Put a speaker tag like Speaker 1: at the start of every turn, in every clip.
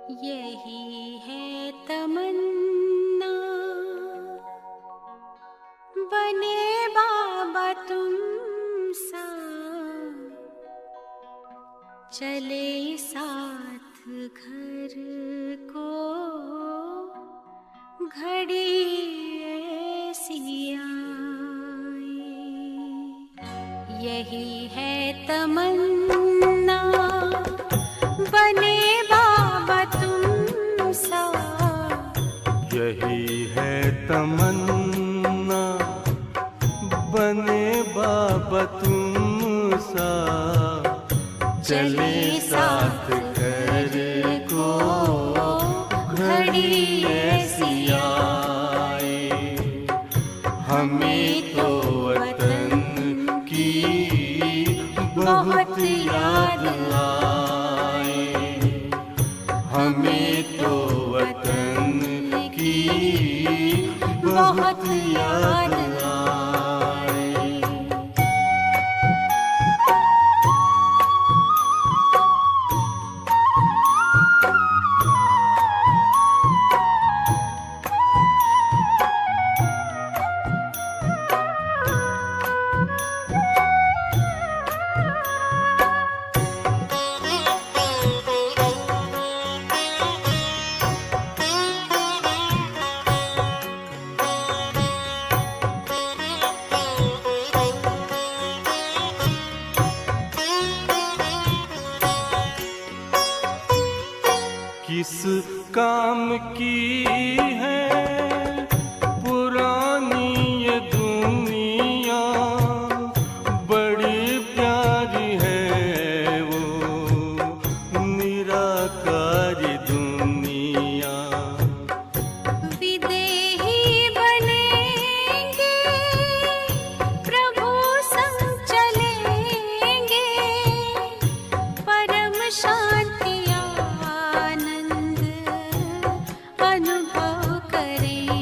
Speaker 1: यही है तमन्ना, बने बाबा तुम सा, चले साथ घर को घड़ी ऐसी आए। यही है तमन्ना, बने बाबा तुम सा,
Speaker 2: यही है तमन्ना, बने बाबा तुम सा, चले साथ घर को घड़ी ऐसी आए। हमें तो वतन की बहुत याद आए, हमें तो वतन की बहुत याद आए। किस काम की है पुरानी ये दुनिया, बड़ी प्यारी है वो निराकारी दुनिया।
Speaker 1: विदेही बनेंगे प्रभु संग चलेंगे, परम शांति आनंद अनुभव करेंगे।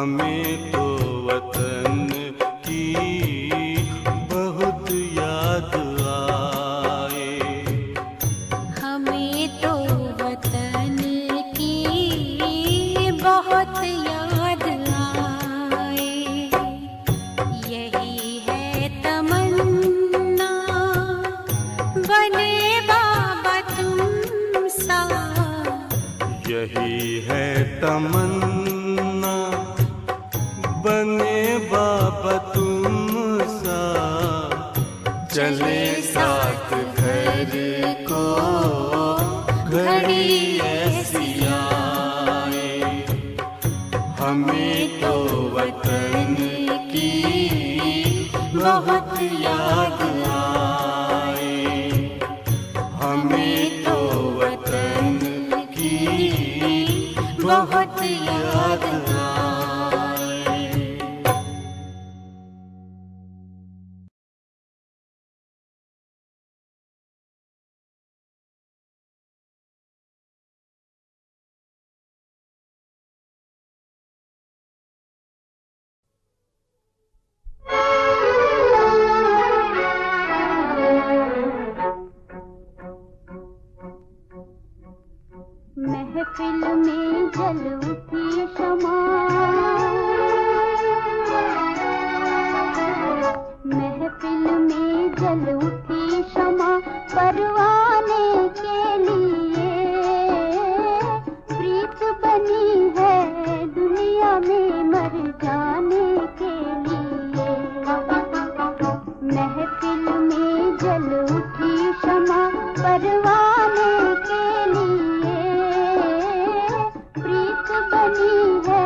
Speaker 2: हमें तो वतन की बहुत याद आए।
Speaker 1: हमें तो वतन की बहुत याद आए। यही है तमन्ना बने बाबा तुम सा।
Speaker 2: यही है तमन्ना बने बाबा तुम सा। चले साथ घर को घड़ी ऐसी आए। हमें तो वतन की बहुत याद आए। हमें तो वतन की बहुत याद आए।
Speaker 1: महफिल में जल उठी शमा। महफिल में जल उठी शमा परवाने के लिए। प्रीत बनी है दुनिया में मर जाने के लिए। महफिल में जल उठी शमा परवाने के लिए। प्रीत बनी है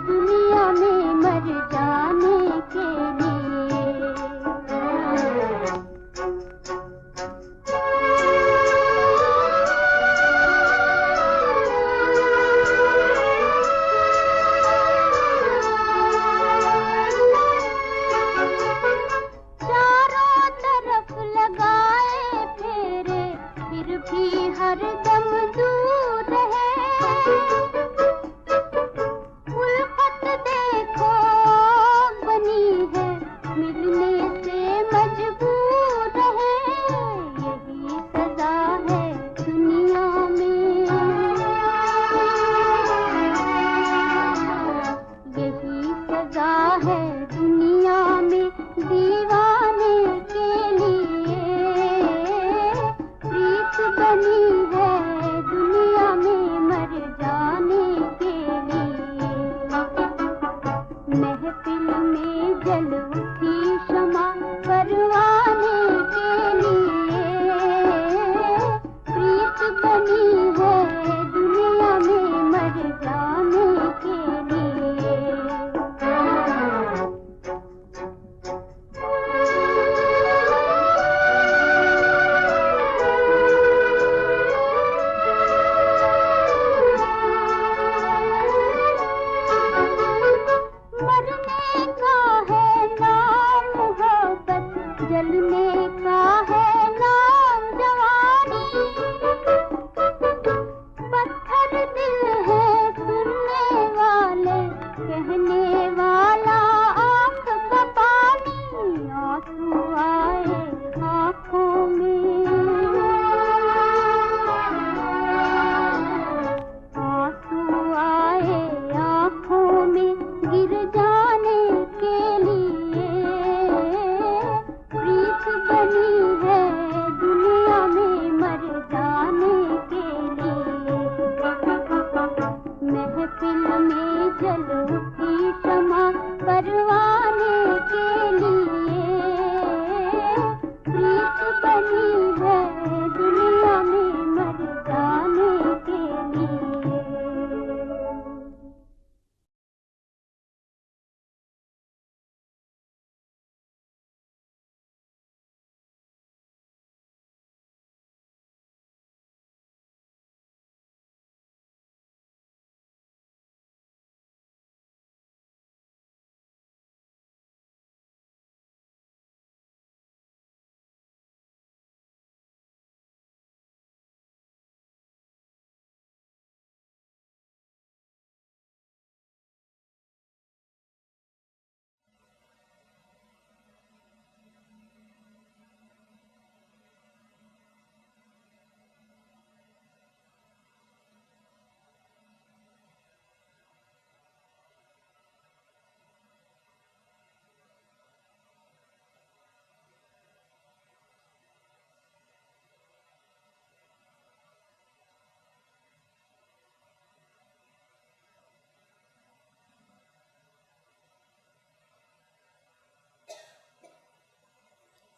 Speaker 1: दुनिया में मर जाने के लिए।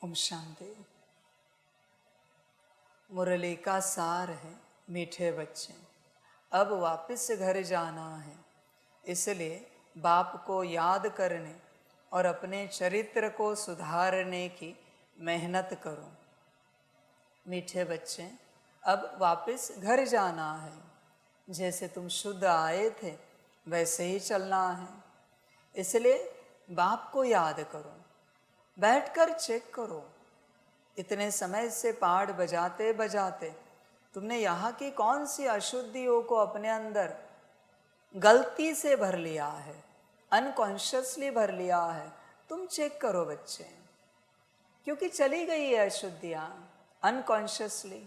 Speaker 3: ओम शांति। मुरली का सार है मीठे बच्चे, अब वापस घर जाना है, इसलिए बाप को याद करने और अपने चरित्र को सुधारने की मेहनत करो। मीठे बच्चे, अब वापस घर जाना है, जैसे तुम शुद्ध आए थे वैसे ही चलना है, इसलिए बाप को याद करो, बैठकर चेक करो। इतने समय से पाठ बजाते बजाते तुमने यहाँ की कौन सी अशुद्धियों को अपने अंदर गलती से भर लिया है, अनकॉन्शियसली भर लिया है। तुम चेक करो बच्चे, क्योंकि चली गई है अशुद्धियाँ अनकॉन्शियसली,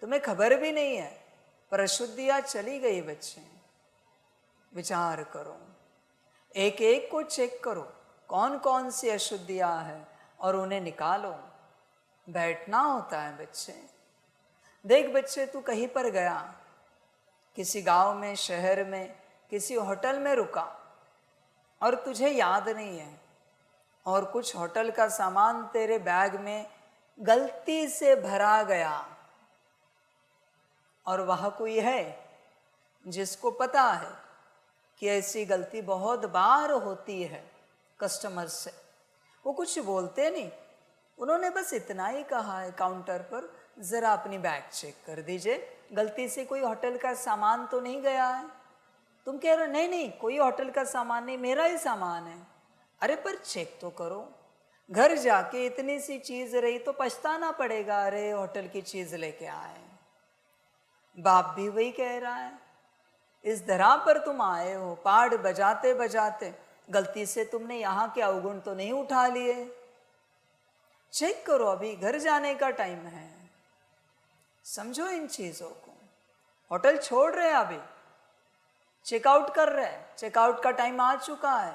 Speaker 3: तुम्हें खबर भी नहीं है, पर अशुद्धियाँ चली गई बच्चे। विचार करो, एक एक को चेक करो, कौन कौन सी अशुद्धियाँ हैं और उन्हें निकालो। बैठना होता है बच्चे। देख बच्चे, तू कहीं पर गया, किसी गांव में, शहर में, किसी होटल में रुका और तुझे याद नहीं है, और कुछ होटल का सामान तेरे बैग में गलती से भरा गया, और वहाँ कोई है जिसको पता है कि ऐसी गलती बहुत बार होती है कस्टमर से। वो कुछ बोलते नहीं, उन्होंने बस इतना ही कहा है काउंटर पर, ज़रा अपनी बैग चेक कर दीजिए, गलती से कोई होटल का सामान तो नहीं गया है। तुम कह रहे हो नहीं नहीं, कोई होटल का सामान नहीं, मेरा ही सामान है। अरे पर चेक तो करो, घर जाके इतनी सी चीज़ रही तो पछताना पड़ेगा, अरे होटल की चीज़ लेके आए। बाप भी वही कह रहा है, इस धरा पर तुम आए हो, पाठ बजाते बजाते गलती से तुमने यहाँ के अवगुण तो नहीं उठा लिए। चेक करो, अभी घर जाने का टाइम है, समझो इन चीज़ों को। होटल छोड़ रहे हैं, अभी चेकआउट कर रहे हैं, चेकआउट का टाइम आ चुका है।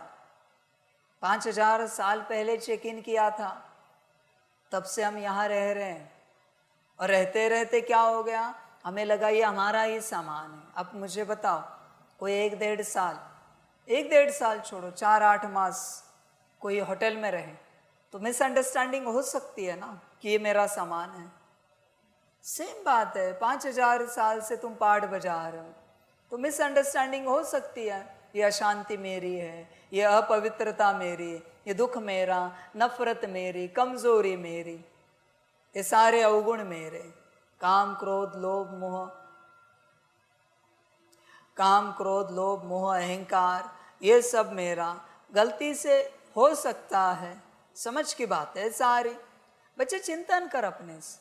Speaker 3: 5000 साल पहले चेक इन किया था, तब से हम यहाँ रह रहे हैं, और रहते रहते क्या हो गया, हमें लगा ये हमारा ही सामान है। अब मुझे बताओ, कोई 1-1.5 साल छोड़ो, 4-8 मास कोई होटल में रहे तो मिसअंडरस्टैंडिंग हो सकती है ना कि ये मेरा सामान है। सेम बात है, 5000 साल से तुम पाठ बजा रहे हो तो मिसअंडरस्टैंडिंग हो सकती है, ये अशांति मेरी है, ये अपवित्रता मेरी, ये दुख मेरा, नफरत मेरी, कमजोरी मेरी, ये सारे अवगुण मेरे, काम क्रोध लोभ मोह अहंकार, ये सब मेरा, गलती से हो सकता है। समझ की बात है सारी। बच्चे चिंतन कर अपने से,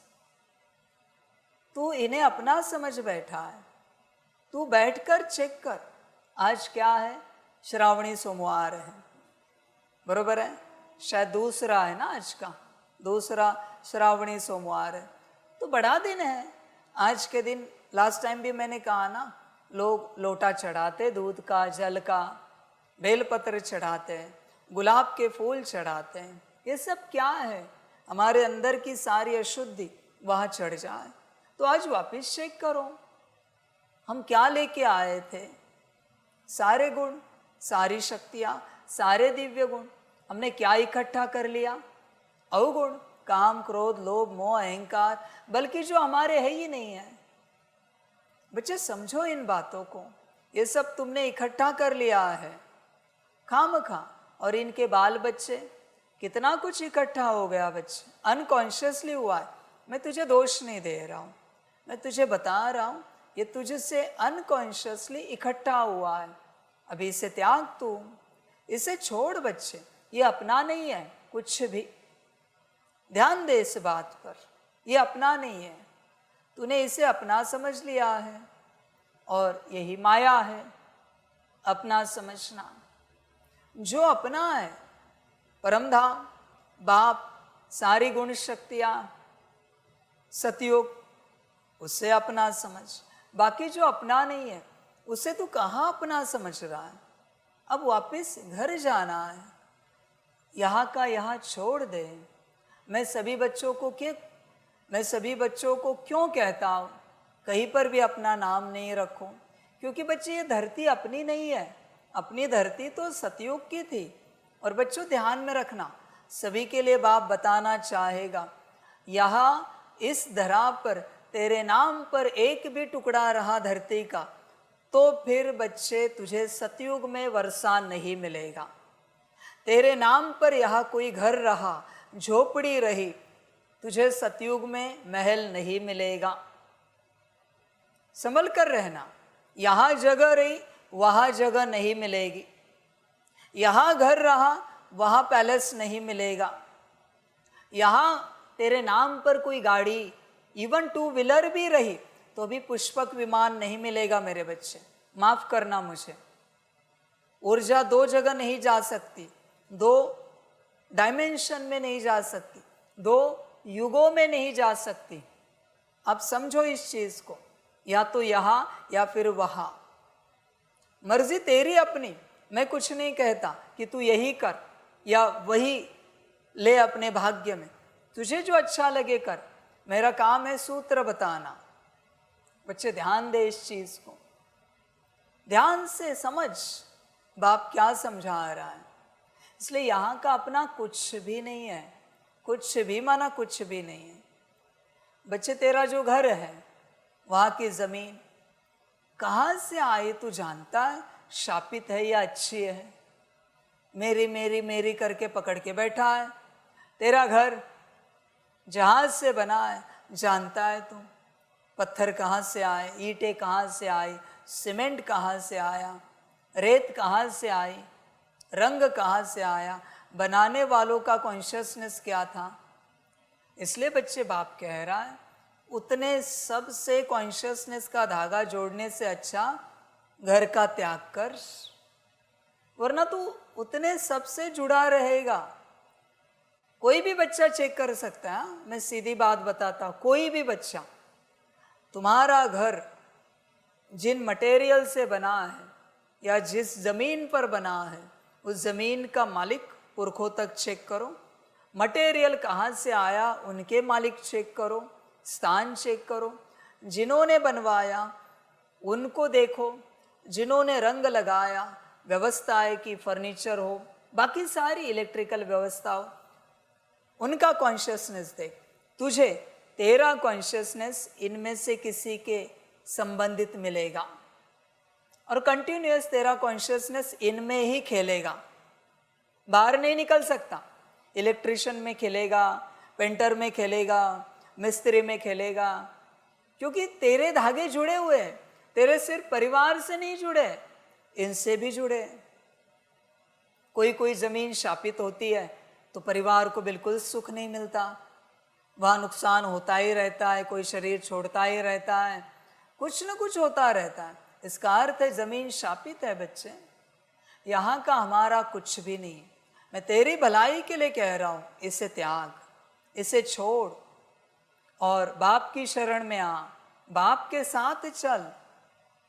Speaker 3: तू इन्हें अपना समझ बैठा है, तू बैठकर चेक कर। आज क्या है, श्रावणी सोमवार है, बरोबर है, शायद दूसरा है ना, आज का दूसरा श्रावणी सोमवार है, तो बड़ा दिन है। आज के दिन लास्ट टाइम भी मैंने कहा ना, लोग लोटा चढ़ाते, दूध का, जल का, बेलपत्र चढ़ाते हैं, गुलाब के फूल चढ़ाते हैं। ये सब क्या है, हमारे अंदर की सारी अशुद्धि वहाँ चढ़ जाए। तो आज वापस चेक करो, हम क्या लेके आए थे, सारे गुण, सारी शक्तियाँ, सारे दिव्य गुण हमने क्या इकट्ठा कर लिया, अवगुण, काम क्रोध लोभ मोह अहंकार, बल्कि जो हमारे है ही नहीं है। बच्चे समझो इन बातों को, ये सब तुमने इकट्ठा कर लिया है खामखा, और इनके बाल बच्चे कितना कुछ इकट्ठा हो गया बच्चे, अनकॉन्शियसली हुआ है। मैं तुझे दोष नहीं दे रहा हूँ, मैं तुझे बता रहा हूँ, ये तुझसे अनकॉन्शियसली इकट्ठा हुआ है। अभी इसे त्याग तू, इसे छोड़ बच्चे, ये अपना नहीं है कुछ भी। ध्यान दे इस बात पर, ये अपना नहीं है, तूने इसे अपना समझ लिया है, और यही माया है अपना समझना। जो अपना है, परमधाम, बाप, सारी गुण शक्तियाँ, सतयुग, उसे अपना समझ। बाकी जो अपना नहीं है उसे तू कहाँ अपना समझ रहा है। अब वापस घर जाना है, यहाँ का यहाँ छोड़ दे। मैं सभी बच्चों को क्यों कहता हूँ कहीं पर भी अपना नाम नहीं रखो, क्योंकि बच्चे ये धरती अपनी नहीं है, अपनी धरती तो सतयुग की थी। और बच्चों ध्यान में रखना, सभी के लिए बाप बताना चाहेगा, यहाँ इस धरा पर तेरे नाम पर एक भी टुकड़ा रहा धरती का, तो फिर बच्चे तुझे सतयुग में वर्षा नहीं मिलेगा। तेरे नाम पर यहाँ कोई घर रहा, झोपड़ी रही, तुझे सतयुग में महल नहीं मिलेगा। संभल कर रहना, यहाँ जगह रही वहाँ जगह नहीं मिलेगी, यहाँ घर रहा वहाँ पैलेस नहीं मिलेगा, यहाँ तेरे नाम पर कोई गाड़ी इवन 2 व्हीलर भी रही तो भी पुष्पक विमान नहीं मिलेगा मेरे बच्चे। माफ करना मुझे, ऊर्जा 2 जगह नहीं जा सकती, 2 डायमेंशन में नहीं जा सकती, 2 युगों में नहीं जा सकती। अब समझो इस चीज को, या तो यहाँ या फिर वहाँ, मर्जी तेरी अपनी। मैं कुछ नहीं कहता कि तू यही कर या वही ले अपने भाग्य में, तुझे जो अच्छा लगे कर। मेरा काम है सूत्र बताना। बच्चे ध्यान दे इस चीज को, ध्यान से समझ बाप क्या समझा रहा है। इसलिए यहाँ का अपना कुछ भी नहीं है, कुछ भी माना कुछ भी नहीं है। बच्चे तेरा जो घर है, वहाँ की जमीन कहाँ से आई तू जानता है? शापित है या अच्छी है? मेरी मेरी मेरी करके पकड़ के बैठा है। तेरा घर जहाज से बना है, जानता है तू? पत्थर कहाँ से आए, ईंटें कहाँ से आई, सीमेंट कहाँ से आया, रेत कहाँ से आई, रंग कहाँ से आया, बनाने वालों का कॉन्शियसनेस क्या था? इसलिए बच्चे बाप कह रहा है, उतने सब से कॉन्शियसनेस का धागा जोड़ने से अच्छा घर का त्याग कर, वरना तू उतने सब से जुड़ा रहेगा। कोई भी बच्चा चेक कर सकता है, मैं सीधी बात बताता हूँ, कोई भी बच्चा, तुम्हारा घर जिन मटेरियल से बना है या जिस जमीन पर बना है, उस जमीन का मालिक पुरखों तक चेक करो। मटेरियल कहाँ से आया, उनके मालिक चेक करो, स्थान चेक करो, जिन्होंने बनवाया उनको देखो, जिन्होंने रंग लगाया, व्यवस्था है कि फर्नीचर हो, बाकी सारी इलेक्ट्रिकल व्यवस्था हो, उनका कॉन्शियसनेस देख। तुझे तेरा कॉन्शियसनेस इनमें से किसी के संबंधित मिलेगा और कंटिन्यूअस तेरा कॉन्शियसनेस इनमें ही खेलेगा, बाहर नहीं निकल सकता। इलेक्ट्रिशियन में खेलेगा, पेंटर में खेलेगा, मिस्त्री में खेलेगा, क्योंकि तेरे धागे जुड़े हुए हैं। तेरे सिर्फ परिवार से नहीं जुड़े, इनसे भी जुड़े। कोई कोई जमीन शापित होती है तो परिवार को बिल्कुल सुख नहीं मिलता, वहाँ नुकसान होता ही रहता है, कोई शरीर छोड़ता ही रहता है, कुछ न कुछ होता रहता है। इसका अर्थ है जमीन शापित है बच्चे, यहाँ का हमारा कुछ भी नहीं। मैं तेरी भलाई के लिए कह रहा हूँ, इसे त्याग, इसे छोड़ और बाप की शरण में आ, बाप के साथ चल,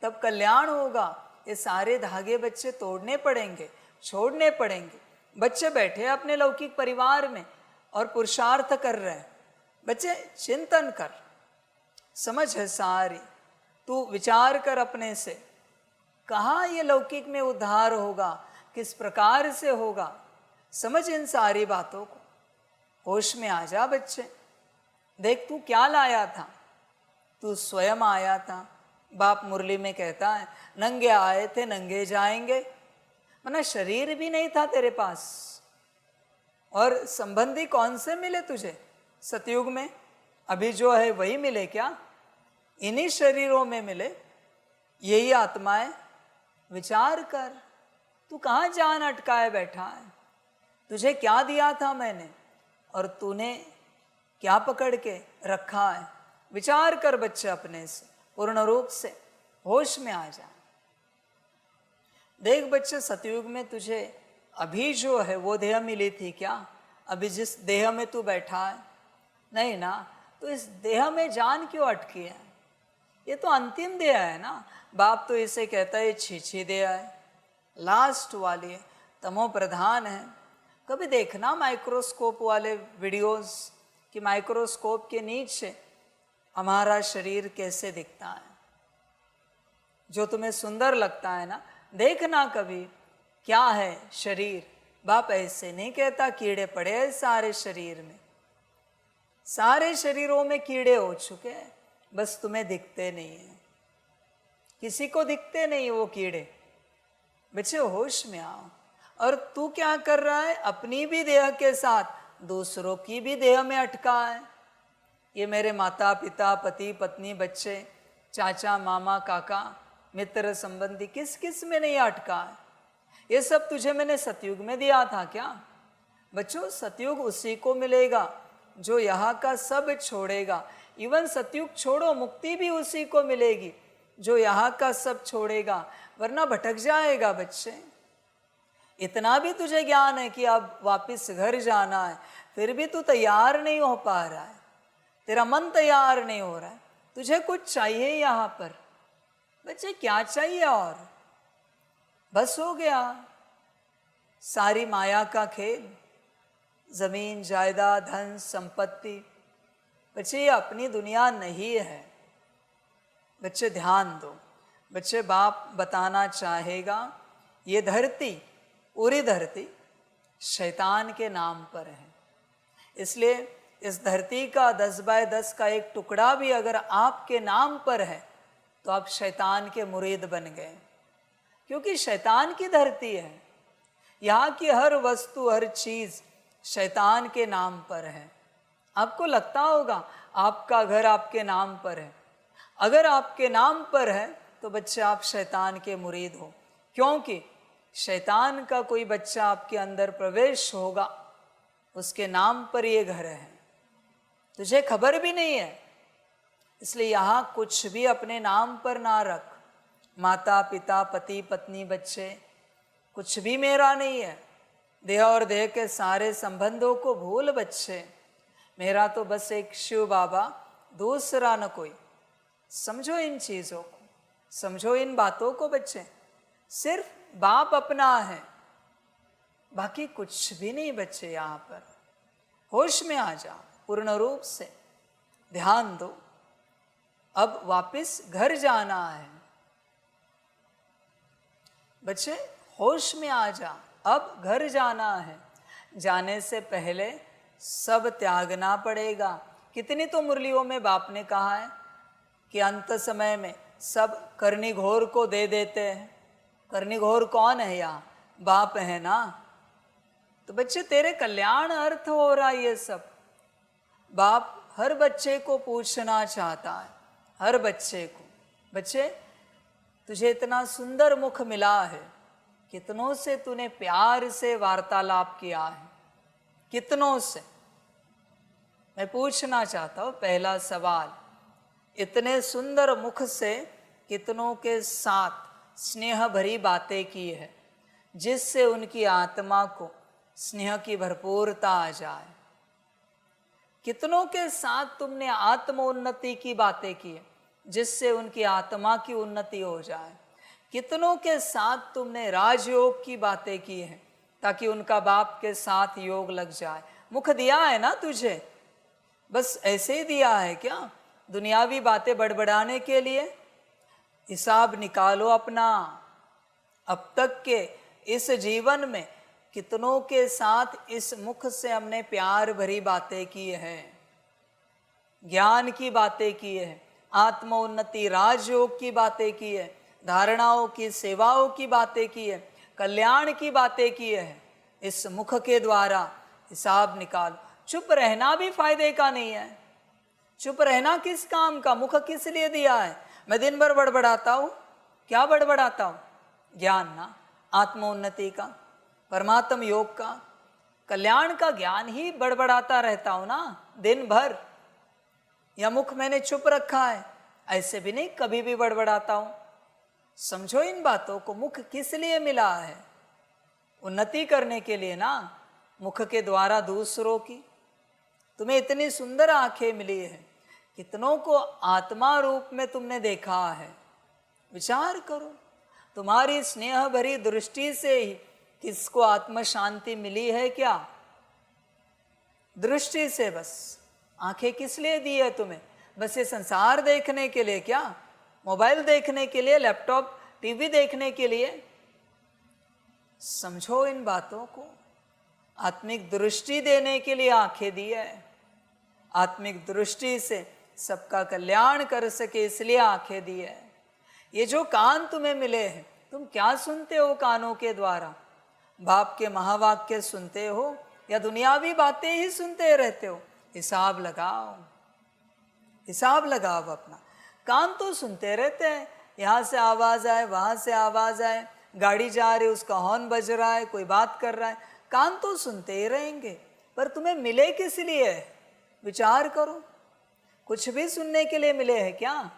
Speaker 3: तब कल्याण होगा। ये सारे धागे बच्चे तोड़ने पड़ेंगे, छोड़ने पड़ेंगे। बच्चे बैठे अपने लौकिक परिवार में और पुरुषार्थ कर रहे हैं। बच्चे चिंतन कर, समझ है सारी, तू विचार कर अपने से, कहाँ ये लौकिक में उद्धार होगा, किस प्रकार से होगा। समझ इन सारी बातों को, होश में आ जा बच्चे। देख तू क्या लाया था, तू स्वयं आया था। बाप मुरली में कहता है, नंगे आए थे नंगे जाएंगे। मना शरीर भी नहीं था तेरे पास, और संबंधी कौन से मिले तुझे सतयुग में? अभी जो है वही मिले क्या? इन्हीं शरीरों में मिले, यही आत्माएं। विचार कर, तू कहाँ जान अटकाए बैठा है? तुझे क्या दिया था मैंने और तूने क्या पकड़ के रखा है? विचार कर बच्चे अपने से, पूर्ण रूप से होश में आ जा। देख बच्चे, सतयुग में तुझे अभी जो है वो देह मिली थी क्या? अभी जिस देह में तू बैठा है, नहीं ना? तो इस देह में जान क्यों अटकी है? ये तो अंतिम देह है ना। बाप तो इसे कहता है छीछी देह है, लास्ट वाली है, तमो प्रधान है। कभी देखना माइक्रोस्कोप वाले वीडियोस कि माइक्रोस्कोप के नीचे हमारा शरीर कैसे दिखता है। जो तुम्हें सुंदर लगता है ना, देखना कभी क्या है शरीर, बाप ऐसे नहीं कहता कीड़े पड़े हैं सारे शरीर में, सारे शरीरों में कीड़े हो चुके हैं, बस तुम्हें दिखते नहीं है, किसी को दिखते नहीं वो कीड़े। बच्चे होश में आओ। और तू क्या कर रहा है? अपनी भी देह के साथ दूसरों की भी देह में अटका है। ये मेरे माता पिता, पति पत्नी, बच्चे, चाचा मामा काका, मित्र संबंधी, किस किस में नहीं अटका है? ये सब तुझे मैंने सतयुग में दिया था क्या? बच्चों, सतयुग उसी को मिलेगा जो यहाँ का सब छोड़ेगा। इवन सतयुग छोड़ो, मुक्ति भी उसी को मिलेगी जो यहाँ का सब छोड़ेगा, वरना भटक जाएगा। बच्चे, इतना भी तुझे ज्ञान है कि अब वापस घर जाना है, फिर भी तू तैयार नहीं हो पा रहा है, तेरा मन तैयार नहीं हो रहा है। तुझे कुछ चाहिए यहाँ पर। बच्चे, क्या चाहिए? और बस हो गया सारी माया का खेल, जमीन जायदाद धन संपत्ति। बच्चे, ये अपनी दुनिया नहीं है। बच्चे ध्यान दो। बच्चे, बाप बताना चाहेगा ये धरती, पूरी धरती शैतान के नाम पर है। इसलिए इस धरती का 10 बाय 10 का एक टुकड़ा भी अगर आपके नाम पर है तो आप शैतान के मुरीद बन गए, क्योंकि शैतान की धरती है। यहाँ की हर वस्तु, हर चीज शैतान के नाम पर है। आपको लगता होगा आपका घर आपके नाम पर है। अगर आपके नाम पर है तो बच्चे आप शैतान के मुरीद हो, क्योंकि शैतान का कोई बच्चा आपके अंदर प्रवेश होगा, उसके नाम पर ये घर है, तुझे खबर भी नहीं है। इसलिए यहाँ कुछ भी अपने नाम पर ना रख। माता पिता, पति पत्नी, बच्चे, कुछ भी मेरा नहीं है। देह और देह के सारे संबंधों को भूल बच्चे। मेरा तो बस एक शिव बाबा, दूसरा न कोई। समझो इन चीज़ों को, समझो इन बातों को बच्चे। सिर्फ बाप अपना है, बाकी कुछ भी नहीं बच्चे। यहाँ पर होश में आ जाओ, पूर्ण रूप से ध्यान दो। अब वापस घर जाना है बच्चे, होश में आ जा। अब घर जाना है। जाने से पहले सब त्यागना पड़ेगा। कितनी तो मुरलियों में बाप ने कहा है कि अंत समय में सब करनी घोर को दे देते हैं। करनी घोर कौन है? यहाँ बाप है ना। तो बच्चे, तेरे कल्याण अर्थ हो रहा है ये सब। बाप हर बच्चे को पूछना चाहता है, हर बच्चे को। बच्चे, तुझे इतना सुंदर मुख मिला है, कितनों से तूने प्यार से वार्तालाप किया है, कितनों से। मैं पूछना चाहता हूँ पहला सवाल, इतने सुंदर मुख से कितनों के साथ स्नेह भरी बातें की है, जिससे उनकी आत्मा को स्नेह की भरपूरता आ जाए। कितनों के साथ तुमने आत्मोन्नति की बातें की है, जिससे उनकी आत्मा की उन्नति हो जाए। कितनों के साथ तुमने राजयोग की बातें की हैं, ताकि उनका बाप के साथ योग लग जाए। मुख दिया है ना तुझे, बस ऐसे ही दिया है क्या? दुनियावी बातें बड़बड़ाने के लिए? हिसाब निकालो अपना। अब तक के इस जीवन में कितनों के साथ इस मुख से हमने प्यार भरी बातें की हैं, ज्ञान की बातें की है, आत्मोन्नति राजयोग की बातें की है, धारणाओं की, सेवाओं की बातें की है, कल्याण की बातें की है। इस मुख के द्वारा हिसाब निकालो। चुप रहना भी फायदे का नहीं है। चुप रहना किस काम का? मुख किस लिए दिया है? मैं दिन भर बड़बड़ाता हूँ। क्या बड़बड़ाता हूँ? ज्ञान ना, आत्मोन्नति का, परमात्म योग का, कल्याण का ज्ञान ही बड़बड़ाता रहता हूँ ना दिन भर। या मुख मैंने चुप रखा है? ऐसे भी नहीं, कभी भी बड़बड़ाता हूँ। समझो इन बातों को। मुख किस लिए मिला है? उन्नति करने के लिए ना, मुख के द्वारा दूसरों की। तुम्हें इतनी सुंदर आंखें मिली है, कितनों को आत्मा रूप में तुमने देखा है। विचार करो, तुम्हारी स्नेह भरी दृष्टि से ही किसको आत्म शांति मिली है क्या? दृष्टि से। बस आंखें किस लिए दी है तुम्हें? बस ये संसार देखने के लिए क्या? मोबाइल देखने के लिए, लैपटॉप टीवी देखने के लिए? समझो इन बातों को। आत्मिक दृष्टि देने के लिए आंखें दी है। आत्मिक दृष्टि से सबका कल्याण कर सके इसलिए आंखें दी है। ये जो कान तुम्हें मिले हैं, तुम क्या सुनते हो कानों के द्वारा? बाप के महावाक्य सुनते हो या दुनियावी बातें ही सुनते रहते हो? हिसाब लगाओ, हिसाब लगाओ अपना। कान तो सुनते रहते हैं, यहाँ से आवाज आए, वहां से आवाज आए, गाड़ी जा रही उसका हॉर्न बज रहा है, कोई बात कर रहा है, कान तो सुनते ही रहेंगे। पर तुम्हें मिले किस लिए? विचार करो। कुछ भी सुनने के लिए मिले हैं क्या?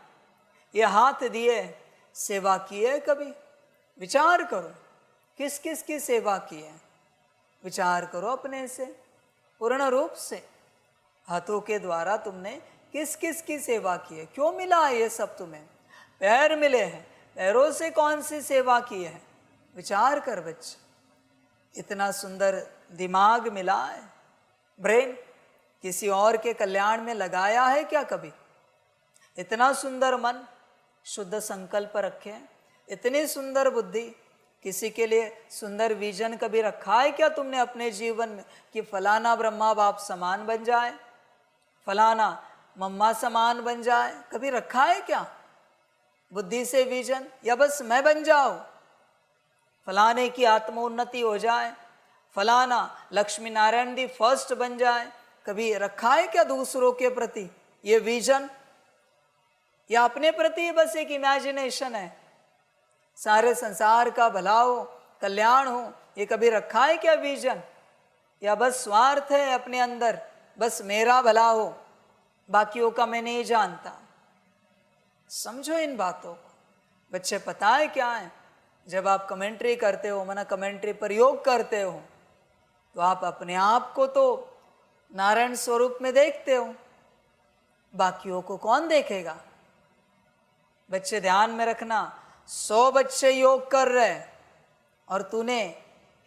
Speaker 3: ये हाथ दिए, सेवा की है कभी? विचार करो, किस किस की सेवा की है? विचार करो अपने से, पूर्ण रूप से। हाथों के द्वारा तुमने किस किस की सेवा की है? क्यों मिला है ये सब तुम्हें? पैर मिले हैं, पैरों से कौन सी सेवा की है? विचार कर बच्चे। इतना सुंदर दिमाग मिला है, ब्रेन, किसी और के कल्याण में लगाया है क्या कभी? इतना सुंदर मन, शुद्ध संकल्प रखे हैं, इतनी सुंदर बुद्धि, किसी के लिए सुंदर विजन कभी रखा है क्या तुमने अपने जीवन में कि फलाना ब्रह्मा बाप समान बन जाए, फलाना मम्मा समान बन जाए? कभी रखा है क्या बुद्धि से विजन? या बस मैं बन जाऊं, फलाने की आत्मोन्नति हो जाए, फलाना लक्ष्मी नारायण दी फर्स्ट बन जाए? कभी रखा है क्या दूसरों के प्रति ये विजन? या अपने प्रति बस एक इमेजिनेशन है, सारे संसार का भला हो, कल्याण हो, ये कभी रखा है क्या विजन? या बस स्वार्थ है अपने अंदर, बस मेरा भला हो, बाकियों का मैं नहीं जानता? समझो इन बातों को बच्चे। पता है क्या है? जब आप कमेंट्री करते हो, माना कमेंट्री प्रयोग करते हो, तो आप अपने आप को तो नारायण स्वरूप में देखते हो, बाकियों को कौन देखेगा? बच्चे ध्यान में रखना, 100 बच्चे योग कर रहे और तूने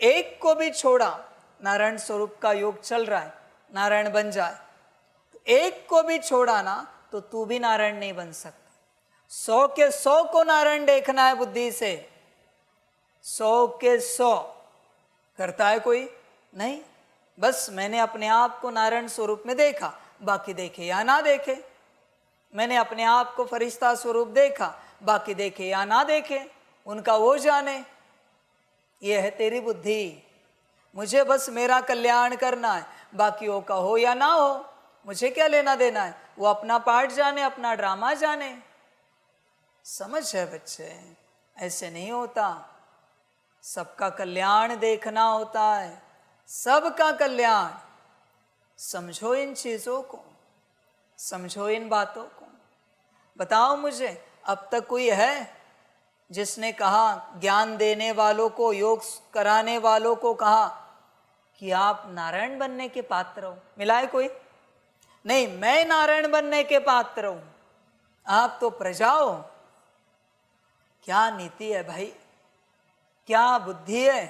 Speaker 3: एक को भी छोड़ा, नारायण स्वरूप का योग चल रहा है, नारायण बन जाए, तो एक को भी छोड़ा ना तो तू भी नारायण नहीं बन सकता। 100 के 100 को नारायण देखना है बुद्धि से। 100 के 100 करता है कोई? नहीं। बस मैंने अपने आप को नारायण स्वरूप में देखा, बाकी देखे या ना देखे। मैंने अपने आप को फरिश्ता स्वरूप देखा, बाकी देखे या ना देखे, उनका वो जाने। ये है तेरी बुद्धि। मुझे बस मेरा कल्याण करना है, बाकियों का हो या ना हो, मुझे क्या लेना देना है? वो अपना पार्ट जाने, अपना ड्रामा जाने। समझ है बच्चे? ऐसे नहीं होता। सबका कल्याण देखना होता है, सबका कल्याण। समझो इन चीजों को, समझो इन बातों को। बताओ मुझे, अब तक कोई है जिसने कहा, ज्ञान देने वालों को, योग कराने वालों को कहा कि आप नारायण बनने के पात्र हो? मिला है कोई? नहीं, मैं नारायण बनने के पात्र हूं, आप तो प्रजा हो। क्या नीति है भाई, क्या बुद्धि है?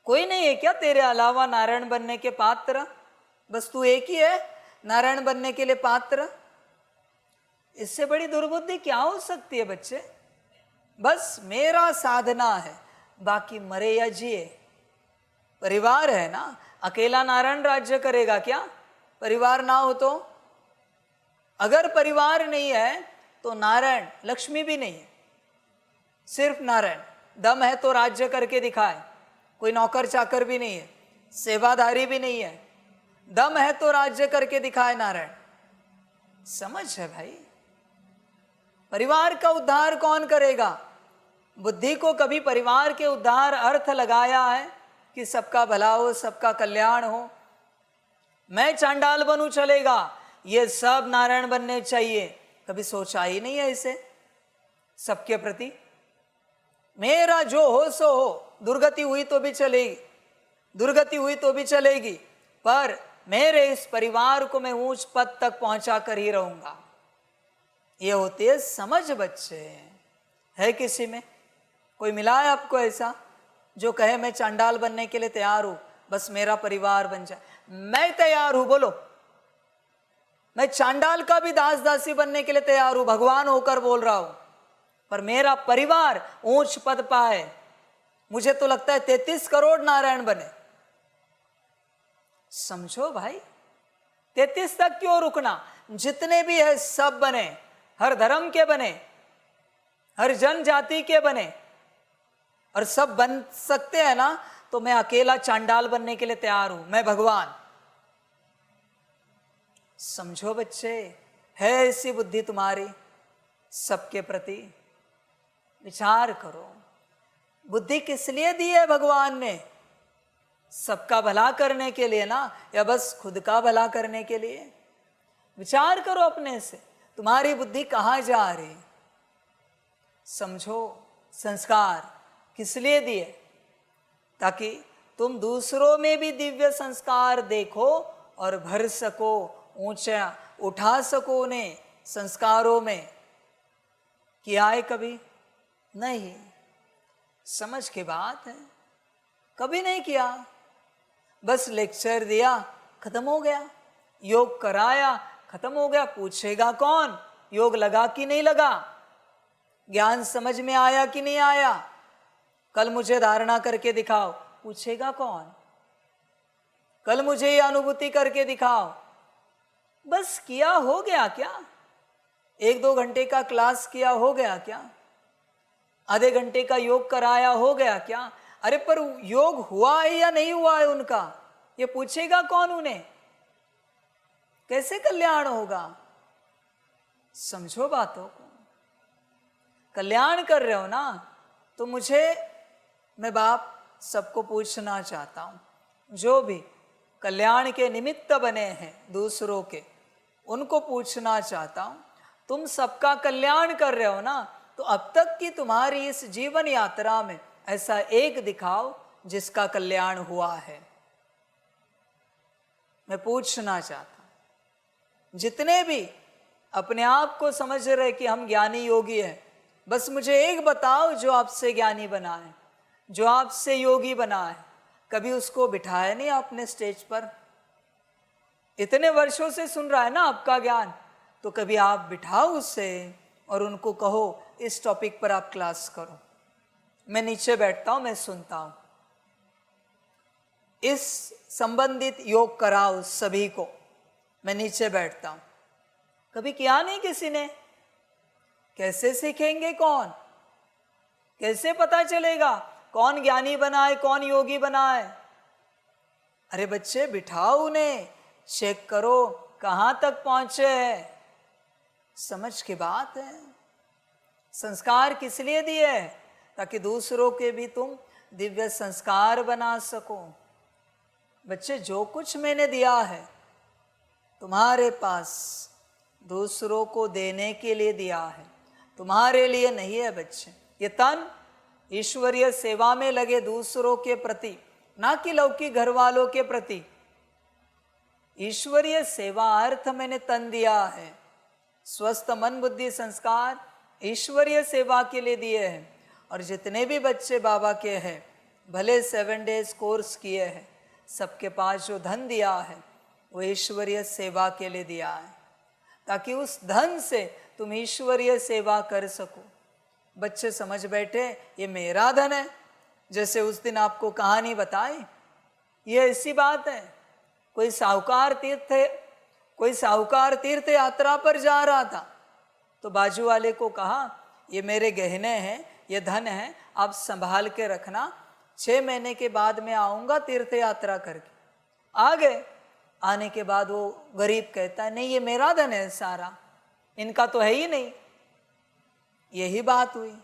Speaker 3: कोई नहीं है क्या तेरे अलावा नारायण बनने के पात्र? बस तू एक ही है नारायण बनने के लिए पात्र। इससे बड़ी दुर्बुद्धि क्या हो सकती है बच्चे? बस मेरा साधना है, बाकी मरे या जिए। परिवार है ना, अकेला नारायण राज्य करेगा क्या? परिवार ना हो तो? अगर परिवार नहीं है तो नारायण लक्ष्मी भी नहीं है, सिर्फ नारायण। दम है तो राज्य करके दिखाए, कोई नौकर चाकर भी नहीं है, सेवाधारी भी नहीं है, दम है तो राज्य करके दिखाए नारायण। समझ है भाई? परिवार का उद्धार कौन करेगा? बुद्धि को कभी परिवार के उद्धार अर्थ लगाया है कि सबका भला हो, सबका कल्याण हो? मैं चांडाल बनूं चलेगा, ये सब नारायण बनने चाहिए, कभी सोचा ही नहीं है इसे सबके प्रति। मेरा जो हो सो हो, दुर्गति हुई तो भी चलेगी, दुर्गति हुई तो भी चलेगी, पर मेरे इस परिवार को मैं ऊंच पद तक पहुंचा कर ही रहूंगा। ये होती है समझ बच्चे। है किसी में कोई मिला है आपको ऐसा जो कहे मैं चांडाल बनने के लिए तैयार हूं, बस मेरा परिवार बन जाए? मैं तैयार हूं, बोलो। मैं चांडाल का भी दास दासी बनने के लिए तैयार हूं, भगवान होकर बोल रहा हूं, पर मेरा परिवार ऊंच पद पाए। मुझे तो लगता है 33 करोड़ नारायण बने, समझो भाई, 33 तक क्यों रुकना? जितने भी है सब बने, हर धर्म के बने, हर जनजाति के बने, और सब बन सकते हैं ना, तो मैं अकेला चांडाल बनने के लिए तैयार हूं, मैं भगवान। समझो बच्चे, है ऐसी बुद्धि तुम्हारी सबके प्रति? विचार करो, बुद्धि किस लिए दी है भगवान ने? सबका भला करने के लिए ना, या बस खुद का भला करने के लिए? विचार करो अपने से, तुम्हारी बुद्धि कहाँ जा रही? समझो, संस्कार किस लिए दिए? ताकि तुम दूसरों में भी दिव्य संस्कार देखो और भर सको, ऊंचा उठा सको उन्हें संस्कारों में। किया है कभी? नहीं। समझ की बात है, कभी नहीं किया। बस लेक्चर दिया, खत्म हो गया। योग कराया, खत्म हो गया। पूछेगा कौन योग लगा कि नहीं लगा, ज्ञान समझ में आया कि नहीं आया, कल मुझे धारणा करके दिखाओ, पूछेगा कौन? कल मुझे ये अनुभूति करके दिखाओ। बस किया हो गया क्या? 1-2 घंटे का क्लास किया हो गया क्या? आधे घंटे का योग कराया हो गया क्या? अरे पर योग हुआ है या नहीं हुआ है उनका, ये पूछेगा कौन उन्हें? कैसे कल्याण होगा? समझो बातों को। कल्याण कर रहे हो ना, तो मैं बाप सबको पूछना चाहता हूं, जो भी कल्याण के निमित्त बने हैं दूसरों के, उनको पूछना चाहता हूं, तुम सबका कल्याण कर रहे हो ना, तो अब तक की तुम्हारी इस जीवन यात्रा में ऐसा एक दिखाओ जिसका कल्याण हुआ है। मैं पूछना चाहता हूं, जितने भी अपने आप को समझ रहे कि हम ज्ञानी योगी हैं, बस मुझे एक बताओ जो आपसे ज्ञानी बना है, जो आपसे योगी बना है। कभी उसको बिठाया नहीं आपने स्टेज पर? इतने वर्षों से सुन रहा है ना आपका ज्ञान, तो कभी आप बिठाओ उससे और उनको कहो इस टॉपिक पर आप क्लास करो। मैं नीचे बैठता हूं, मैं सुनता हूं, इस संबंधित योग कराओ सभी को। मैं नीचे बैठता हूं। कभी किया नहीं किसी ने? कैसे सीखेंगे? कौन? कैसे पता चलेगा कौन ज्ञानी बना है, कौन योगी बना है? अरे बच्चे बिठाओ उन्हें, चेक करो कहां तक पहुंचे हैं। समझ की बात है। संस्कार किस लिए दिए हैं? ताकि दूसरों के भी तुम दिव्य संस्कार बना सको। बच्चे, जो कुछ मैंने दिया है तुम्हारे पास दूसरों को देने के लिए दिया है, तुम्हारे लिए नहीं है बच्चे। ये तन ईश्वरीय सेवा में लगे दूसरों के प्रति, ना कि लौकिक घर वालों के प्रति। ईश्वरीय सेवा अर्थ मैंने तन दिया है। स्वस्थ मन बुद्धि संस्कार ईश्वरीय सेवा के लिए दिए हैं। और जितने भी बच्चे बाबा के हैं, भले 7 डेज कोर्स किए हैं, सबके पास जो धन दिया है वो ईश्वरीय सेवा के लिए दिया है, ताकि उस धन से तुम ईश्वरीय सेवा कर सको। बच्चे समझ बैठे ये मेरा धन है, जैसे उस दिन आपको कहानी बताई, ये ऐसी बात है। कोई साहूकार तीर्थ यात्रा पर जा रहा था, तो बाजू वाले को कहा ये मेरे गहने हैं, ये धन है, आप संभाल के रखना, 6 महीने के बाद मैं आऊँगा तीर्थ यात्रा करके। आ गए। आने के बाद वो गरीब कहता है नहीं ये मेरा धन है सारा, इनका तो है ही नहीं। यही बात हुई,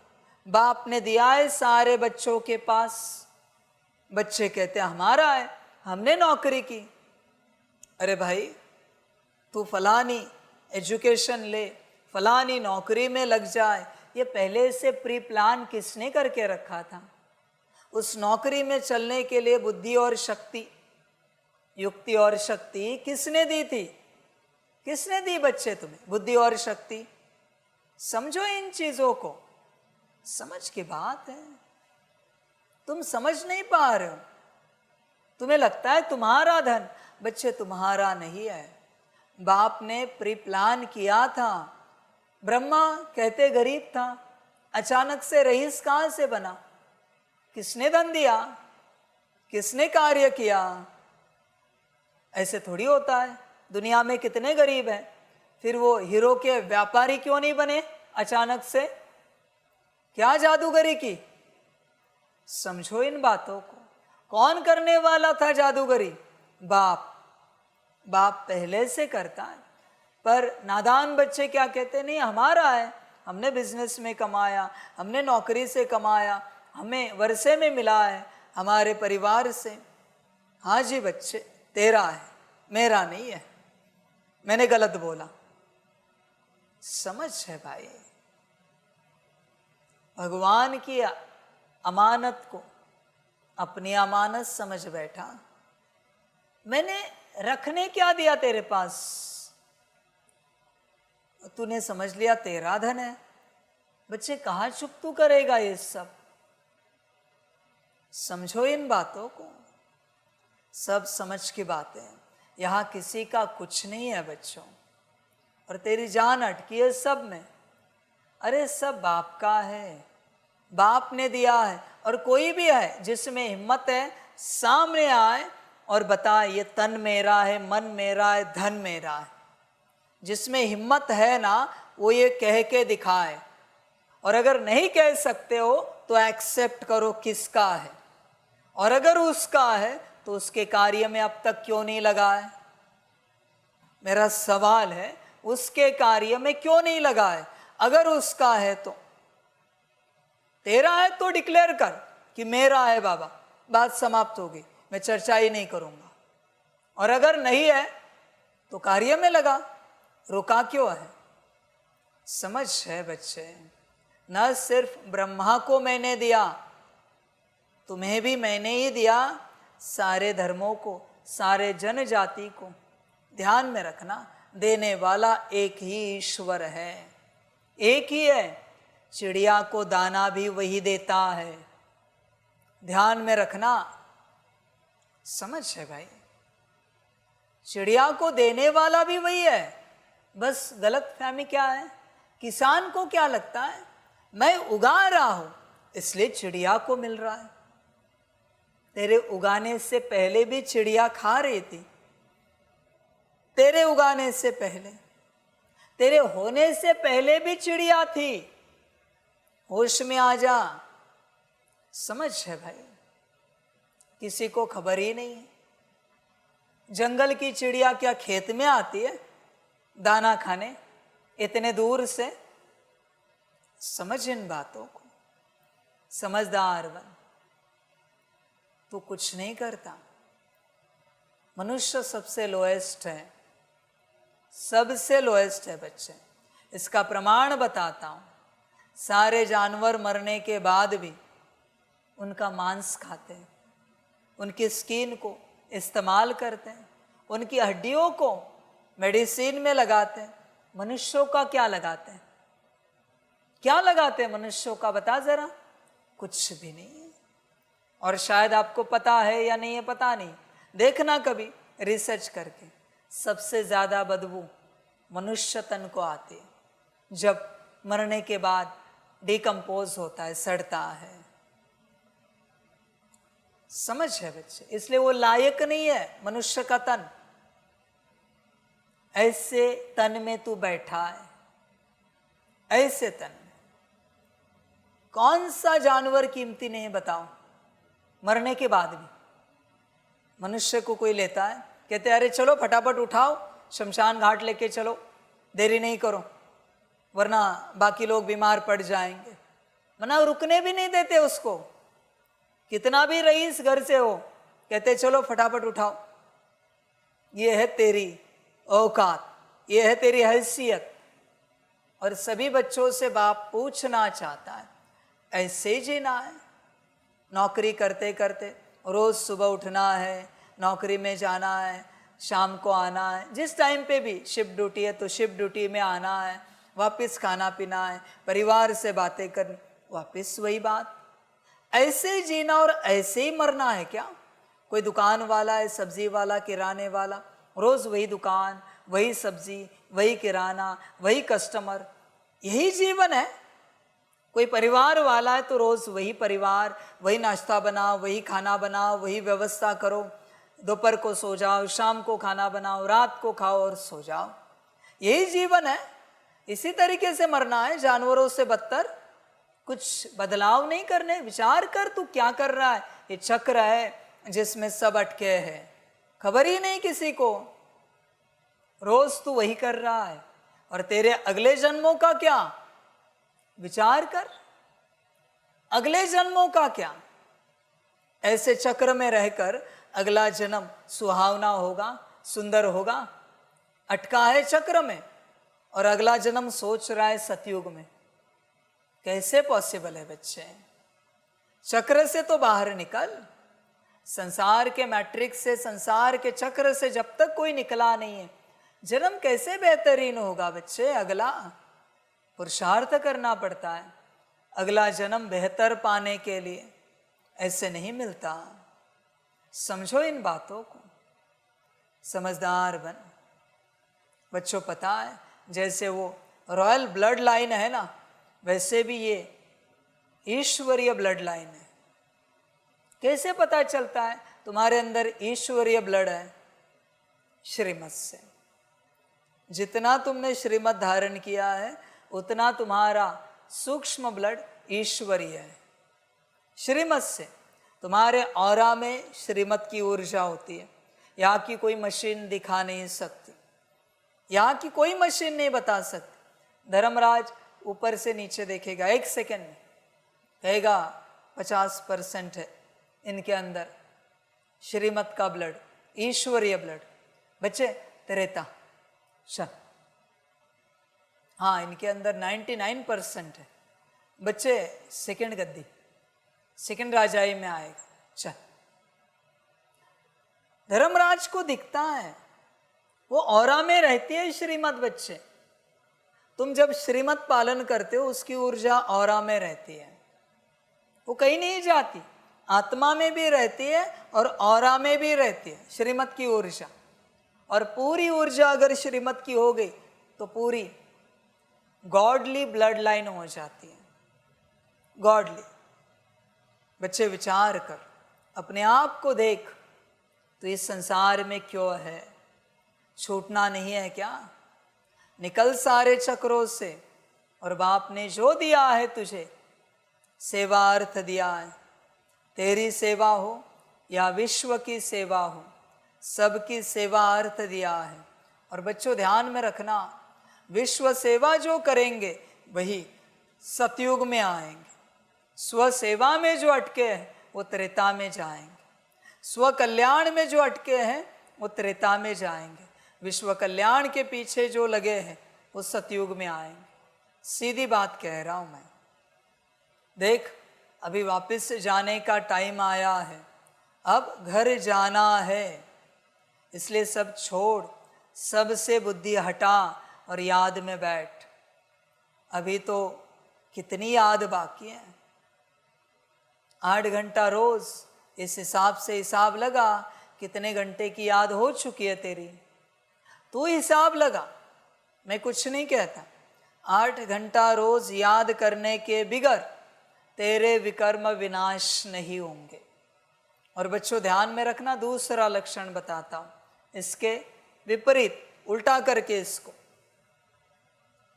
Speaker 3: बाप ने दिया है सारे बच्चों के पास। बच्चे कहते हैं हमारा है, हमने नौकरी की। अरे भाई, तू फलानी एजुकेशन ले, फलानी नौकरी में लग जाए, ये पहले से प्री प्लान किसने करके रखा था? उस नौकरी में चलने के लिए बुद्धि और शक्ति, युक्ति और शक्ति किसने दी थी? किसने दी बच्चे तुम्हें बुद्धि और शक्ति? समझो इन चीजों को। समझ की बात है। तुम समझ नहीं पा रहे हो। तुम्हें लगता है तुम्हारा धन, बच्चे तुम्हारा नहीं है। बाप ने प्री प्लान किया था। ब्रह्मा कहते गरीब था, अचानक से रईस कहां से बना? किसने धन दिया? किसने कार्य किया? ऐसे थोड़ी होता है। दुनिया में कितने गरीब हैं, फिर वो हीरो के व्यापारी क्यों नहीं बने अचानक से? क्या जादूगरी की? समझो इन बातों को। कौन करने वाला था जादूगरी? बाप। बाप पहले से करता है, पर नादान बच्चे क्या कहते हैं, नहीं हमारा है, हमने बिजनेस में कमाया, हमने नौकरी से कमाया, हमें वर्षे में मिला है, हमारे परिवार से। हाँ जी बच्चे, तेरा है, मेरा नहीं है, मैंने गलत बोला। समझ है भाई, भगवान की अमानत को अपनी अमानत समझ बैठा। मैंने रखने क्या दिया तेरे पास, तूने समझ लिया तेरा धन है। बच्चे कहाँ चुप तू करेगा ये सब? समझो इन बातों को, सब समझ की बातें हैं। यहाँ किसी का कुछ नहीं है बच्चों, और तेरी जान अटकी है सब में। अरे सब बाप का है, बाप ने दिया है। और कोई भी है जिसमें हिम्मत है सामने आए और बताए ये तन मेरा है, मन मेरा है, धन मेरा है। जिसमें हिम्मत है ना, वो ये कह के दिखाए। और अगर नहीं कह सकते हो तो एक्सेप्ट करो किसका है, और अगर उसका है तो उसके कार्य में अब तक क्यों नहीं लगा है? मेरा सवाल है, उसके कार्य में क्यों नहीं लगा है? अगर उसका है तो, तेरा है तो डिक्लेयर कर कि मेरा है बाबा, बात समाप्त होगी, मैं चर्चा ही नहीं करूंगा। और अगर नहीं है तो कार्य में लगा, रुका क्यों है? समझ है बच्चे, न सिर्फ ब्रह्मा को मैंने दिया, तुम्हें भी मैंने ही दिया, सारे धर्मों को, सारे जनजाति को। ध्यान में रखना, देने वाला एक ही ईश्वर है, एक ही है। चिड़िया को दाना भी वही देता है, ध्यान में रखना। समझ है भाई, चिड़िया को देने वाला भी वही है। बस गलत फहमी क्या है, किसान को क्या लगता है, मैं उगा रहा हूं इसलिए चिड़िया को मिल रहा है। तेरे उगाने से पहले भी चिड़िया खा रही थी, तेरे उगाने से पहले, तेरे होने से पहले भी चिड़िया थी। होश में आ जा। समझ है भाई, किसी को खबर ही नहीं है। जंगल की चिड़िया क्या खेत में आती है दाना खाने इतने दूर से? समझ इन बातों को, समझदार बन। तू कुछ नहीं करता। मनुष्य सबसे लोएस्ट है, सबसे लोएस्ट है बच्चे। इसका प्रमाण बताता हूं। सारे जानवर मरने के बाद भी उनका मांस खाते हैं, उनकी स्किन को इस्तेमाल करते हैं, उनकी हड्डियों को मेडिसिन में लगाते हैं। मनुष्यों का क्या लगाते हैं? क्या लगाते हैं मनुष्यों का, बता जरा? कुछ भी नहीं है। और शायद आपको पता है या नहीं है पता नहीं, देखना कभी रिसर्च करके। सबसे ज्यादा बदबू मनुष्य तन को आती है जब मरने के बाद डिकम्पोज होता है, सड़ता है। समझ है बच्चे, इसलिए वो लायक नहीं है मनुष्य का तन। ऐसे तन में तू बैठा है, ऐसे तन में। कौन सा जानवर कीमती नहीं बताओ? मरने के बाद भी मनुष्य को कोई लेता है? कहते अरे चलो फटाफट उठाओ, शमशान घाट लेके चलो, देरी नहीं करो वरना बाकी लोग बीमार पड़ जाएंगे। मना, रुकने भी नहीं देते उसको। कितना भी रईस घर से हो, कहते चलो फटाफट उठाओ, ये है तेरी औकात, ये है तेरी हैसियत। और सभी बच्चों से बाप पूछना चाहता है, ऐसे ही जीना है। नौकरी करते करते रोज सुबह उठना है, नौकरी में जाना है, शाम को आना है, जिस टाइम पे भी शिफ्ट ड्यूटी है तो शिफ्ट ड्यूटी में आना है, वापस खाना पीना है, परिवार से बातें करनी, वापस वही बात। ऐसे ही जीना और ऐसे ही मरना है क्या? कोई दुकान वाला है, सब्जी वाला, किराने वाला, रोज वही दुकान, वही सब्जी, वही किराना, वही कस्टमर, यही जीवन है। कोई परिवार वाला है तो रोज वही परिवार, वही नाश्ता बनाओ, वही खाना बनाओ, वही व्यवस्था करो, दोपहर को सो जाओ, शाम को खाना बनाओ, रात को खाओ और सो जाओ। यही जीवन है, इसी तरीके से मरना है, जानवरों से बदतर। कुछ बदलाव नहीं करने। विचार कर तू क्या कर रहा है। ये चक्र है जिसमें सब अटके हैं, खबर ही नहीं किसी को। रोज तू वही कर रहा है। और तेरे अगले जन्मों का क्या, विचार कर। अगले जन्मों का क्या। ऐसे चक्र में रहकर अगला जन्म सुहावना होगा, सुंदर होगा। अटका है चक्र में और अगला जन्म सोच रहा है सतयुग में। कैसे पॉसिबल है बच्चे। चक्र से तो बाहर निकल। संसार के मैट्रिक्स से, संसार के चक्र से जब तक कोई निकला नहीं है, जन्म कैसे बेहतरीन होगा बच्चे। अगला पुरुषार्थ करना पड़ता है अगला जन्म बेहतर पाने के लिए, ऐसे नहीं मिलता। समझो इन बातों को, समझदार बन। बच्चों पता है जैसे वो रॉयल ब्लड लाइन है ना, वैसे भी ये ईश्वरीय ब्लड लाइन है। कैसे पता चलता है तुम्हारे अंदर ईश्वरीय ब्लड है? श्रीमत से। जितना तुमने श्रीमत धारण किया है उतना तुम्हारा सूक्ष्म ब्लड ईश्वरीय है। श्रीमत से तुम्हारे ऑरा में श्रीमत की ऊर्जा होती है। यहाँ की कोई मशीन दिखा नहीं सकती, यहाँ की कोई मशीन नहीं बता सकती। धर्मराज ऊपर से नीचे देखेगा, 1 सेकेंड में कहेगा 50% है इनके अंदर श्रीमत का ब्लड, ईश्वरीय ब्लड। बच्चे त्रेता चल, हाँ इनके अंदर 99% है। बच्चे सेकंड गद्दी, सेकंड राजाई में आएगा। चल, धर्मराज को दिखता है, वो औरा में रहती है श्रीमत। बच्चे तुम जब श्रीमत पालन करते हो उसकी ऊर्जा औरा में रहती है, वो कहीं नहीं जाती। आत्मा में भी रहती है और औरा में भी रहती है श्रीमत की ऊर्जा। और पूरी ऊर्जा अगर श्रीमत की हो गई तो पूरी गॉडली ब्लड लाइन हो जाती है, गॉडली। बच्चे विचार कर, अपने आप को देख, तो इस संसार में क्यों है? छूटना नहीं है क्या? निकल सारे चक्रों से। और बाप ने जो दिया है तुझे, सेवा अर्थ दिया है, तेरी सेवा हो या विश्व की सेवा हो, सबकी सेवा अर्थ दिया है। और बच्चों ध्यान में रखना, विश्व सेवा जो करेंगे वही सतयुग में आएंगे। स्व सेवा में जो अटके हैं वो त्रेता में जाएंगे। स्व कल्याण में जो अटके हैं वो त्रेता में जाएंगे। विश्व कल्याण के पीछे जो लगे हैं वो सतयुग में आएंगे। सीधी बात कह रहा हूं मैं। देख, अभी वापस जाने का टाइम आया है, अब घर जाना है। इसलिए सब छोड़, सबसे बुद्धि हटा और याद में बैठ। अभी तो कितनी याद बाकी है? 8 घंटा रोज, इस हिसाब से हिसाब लगा कितने घंटे की याद हो चुकी है तेरी। तू हिसाब लगा, मैं कुछ नहीं कहता। 8 घंटा रोज याद करने के बिगर तेरे विकर्म विनाश नहीं होंगे। और बच्चों ध्यान में रखना, दूसरा लक्षण बताता हूं, इसके विपरीत, उल्टा करके इसको।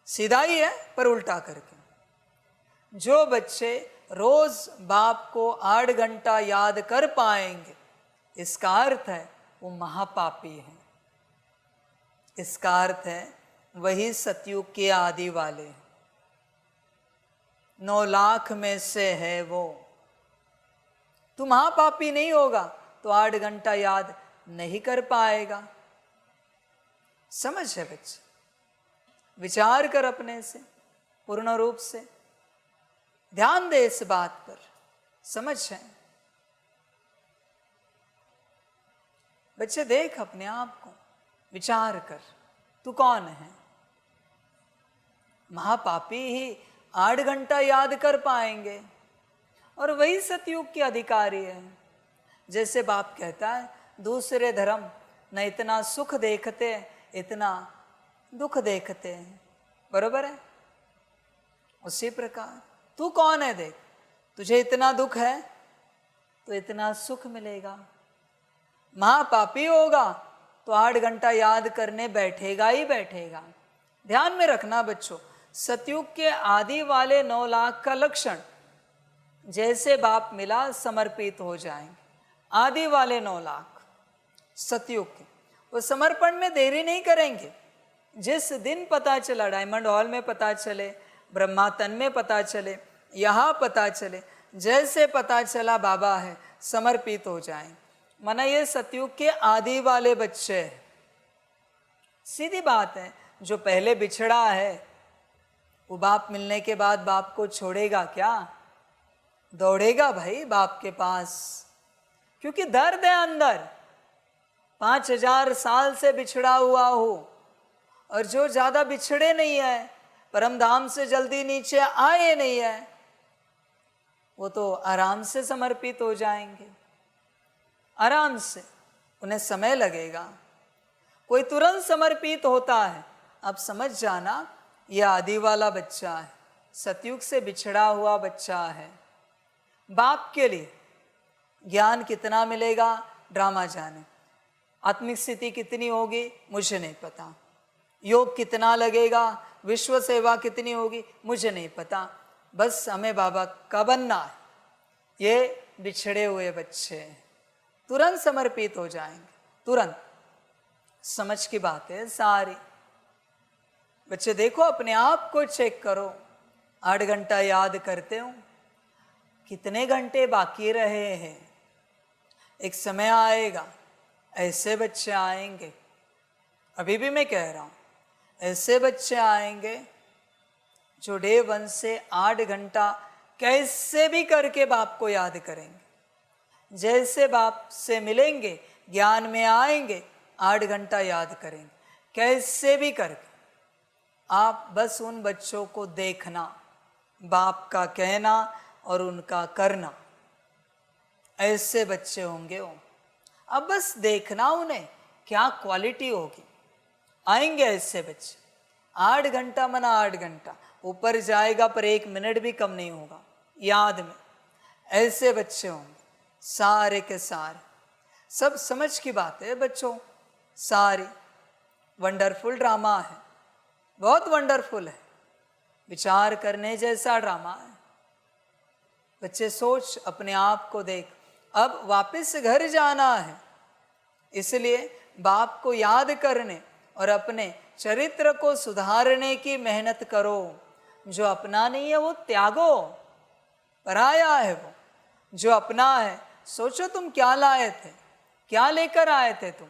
Speaker 3: सीधा ही है पर उल्टा करके। जो बच्चे रोज बाप को 8 घंटा याद कर पाएंगे, इसका अर्थ है वो महापापी है। इसका अर्थ है वही सतयुग के आदि वाले, 9 लाख में से है वो। तू महापापी नहीं होगा तो 8 घंटा याद नहीं कर पाएगा। समझ है बच्चे? विचार कर अपने से, पूर्ण रूप से ध्यान दे इस बात पर। समझ है बच्चे? देख अपने आप को, विचार कर, तू कौन है? महापापी ही 8 घंटा याद कर पाएंगे और वही सतयुग के अधिकारी है। जैसे बाप कहता है, दूसरे धर्म न इतना सुख देखते इतना दुख देखते हैं। बरोबर है? उसी प्रकार तू कौन है? देख, तुझे इतना दुख है तो इतना सुख मिलेगा। महापापी होगा तो 8 घंटा याद करने बैठेगा ही बैठेगा। ध्यान में रखना बच्चों, सतयुग के आदि वाले 9 लाख का लक्षण, जैसे बाप मिला समर्पित हो जाएंगे। आदि वाले 9 लाख सतयुग के, वो समर्पण में देरी नहीं करेंगे। जिस दिन पता चला, डायमंड हॉल में पता चले, ब्रह्मातन में पता चले, यहाँ पता चले, जैसे पता चला बाबा है, समर्पित हो जाएंगे। माना ये सतयुग के आदि वाले बच्चे हैं। सीधी बात है, जो पहले बिछड़ा है वो बाप मिलने के बाद बाप को छोड़ेगा क्या? दौड़ेगा भाई बाप के पास, क्योंकि दर्द है अंदर। 5000 साल से बिछड़ा हुआ हो, और जो ज्यादा बिछड़े नहीं है, परम धाम से जल्दी नीचे आए नहीं है, वो तो आराम से समर्पित हो जाएंगे, आराम से। उन्हें समय लगेगा। कोई तुरंत समर्पित होता है, अब समझ जाना ये आदि वाला बच्चा है, सतयुग से बिछड़ा हुआ बच्चा है। बाप के लिए ज्ञान कितना मिलेगा ड्रामा जाने, आत्मिक स्थिति कितनी होगी मुझे नहीं पता, योग कितना लगेगा, विश्व सेवा कितनी होगी मुझे नहीं पता, बस हमें बाबा का बनना है। ये बिछड़े हुए बच्चे तुरंत समर्पित हो जाएंगे, तुरंत। समझ की बात है सारी। बच्चे देखो, अपने आप को चेक करो, 8 घंटा याद करते हो, कितने घंटे बाकी रहे हैं। एक समय आएगा, ऐसे बच्चे आएंगे, अभी भी मैं कह रहा हूं, ऐसे बच्चे आएंगे जो डे 1 से 8 घंटा कैसे भी करके बाप को याद करेंगे। जैसे बाप से मिलेंगे, ज्ञान में आएंगे, 8 घंटा याद करेंगे, कैसे भी करके। आप बस उन बच्चों को देखना, बाप का कहना और उनका करना, ऐसे बच्चे होंगे वो। अब बस देखना उन्हें क्या क्वालिटी होगी। आएंगे ऐसे बच्चे, 8 घंटा मना 8 घंटा, ऊपर जाएगा पर 1 मिनट भी कम नहीं होगा याद में। ऐसे बच्चे होंगे सारे के सारे। सब समझ की बात है बच्चों, सारी वंडरफुल ड्रामा है, बहुत वंडरफुल है, विचार करने जैसा ड्रामा है। बच्चे सोच, अपने आप को देख। अब वापस घर जाना है, इसलिए बाप को याद करने और अपने चरित्र को सुधारने की मेहनत करो। जो अपना नहीं है वो त्यागो, पराया है वो। जो अपना है, सोचो तुम क्या लाए थे, क्या लेकर आए थे तुम।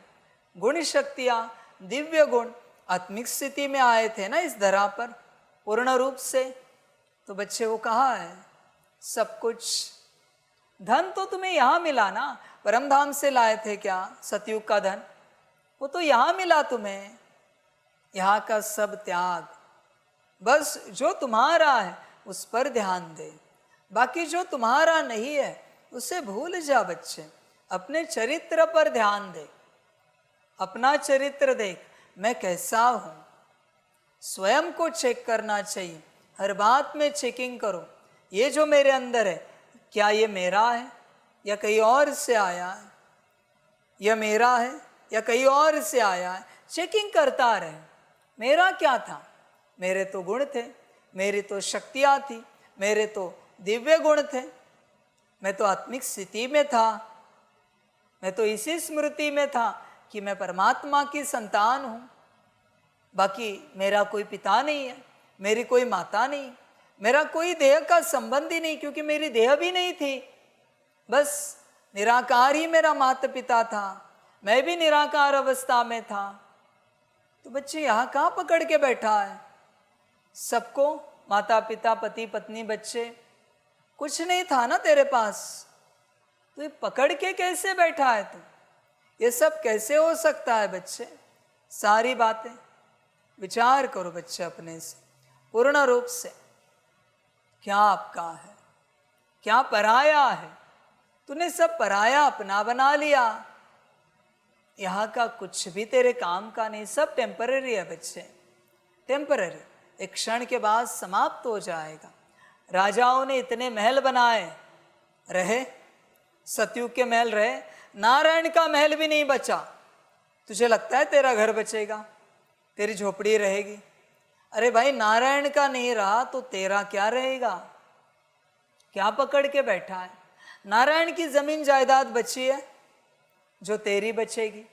Speaker 3: गुण शक्तियाँ, दिव्य गुण, आत्मिक स्थिति में आए थे ना इस धरा पर पूर्ण रूप से। तो बच्चे वो कहाँ है सब कुछ? धन तो तुम्हें यहाँ मिला ना, परम धाम से लाए थे क्या सतयुग का धन? वो तो यहाँ मिला तुम्हें। यहाँ का सब त्याग, बस जो तुम्हारा है उस पर ध्यान दे, बाकी जो तुम्हारा नहीं है उसे भूल जा। बच्चे अपने चरित्र पर ध्यान दे, अपना चरित्र देख, मैं कैसा हूँ। स्वयं को चेक करना चाहिए, हर बात में चेकिंग करो। ये जो मेरे अंदर है, क्या ये मेरा है या कहीं और से आया है? यह मेरा है या कहीं और से आया है? चेकिंग करता रहे, मेरा क्या था? मेरे तो गुण थे, मेरी तो शक्तियाँ थी, मेरे तो दिव्य गुण थे, मैं तो आत्मिक स्थिति में था, मैं तो इसी स्मृति में था कि मैं परमात्मा की संतान हूँ। बाकी मेरा कोई पिता नहीं है, मेरी कोई माता नहीं, मेरा कोई देह का संबंध ही नहीं, क्योंकि मेरी देह भी नहीं थी। बस निराकार ही मेरा माता पिता था, मैं भी निराकार अवस्था में था। तो बच्चे यहाँ कहाँ पकड़ के बैठा है सबको? माता पिता, पति पत्नी, बच्चे, कुछ नहीं था ना तेरे पास, तो ये पकड़ के कैसे बैठा है तू? ये सब कैसे हो सकता है बच्चे? सारी बातें विचार करो बच्चे अपने से पूर्ण रूप से। क्या आपका है, क्या पराया है? तूने सब पराया अपना बना लिया। यहाँ का कुछ भी तेरे काम का नहीं, सब टेम्पररी है बच्चे, टेम्पररी। एक क्षण के बाद समाप्त हो जाएगा। राजाओं ने इतने महल बनाए, रहे, सतयुग के महल रहे, नारायण का महल भी नहीं बचा। तुझे लगता है तेरा घर बचेगा, तेरी झोपड़ी रहेगी? अरे भाई, नारायण का नहीं रहा तो तेरा क्या रहेगा? क्या पकड़ के बैठा है? नारायण की जमीन जायदाद बची है जो तेरी बचेगी।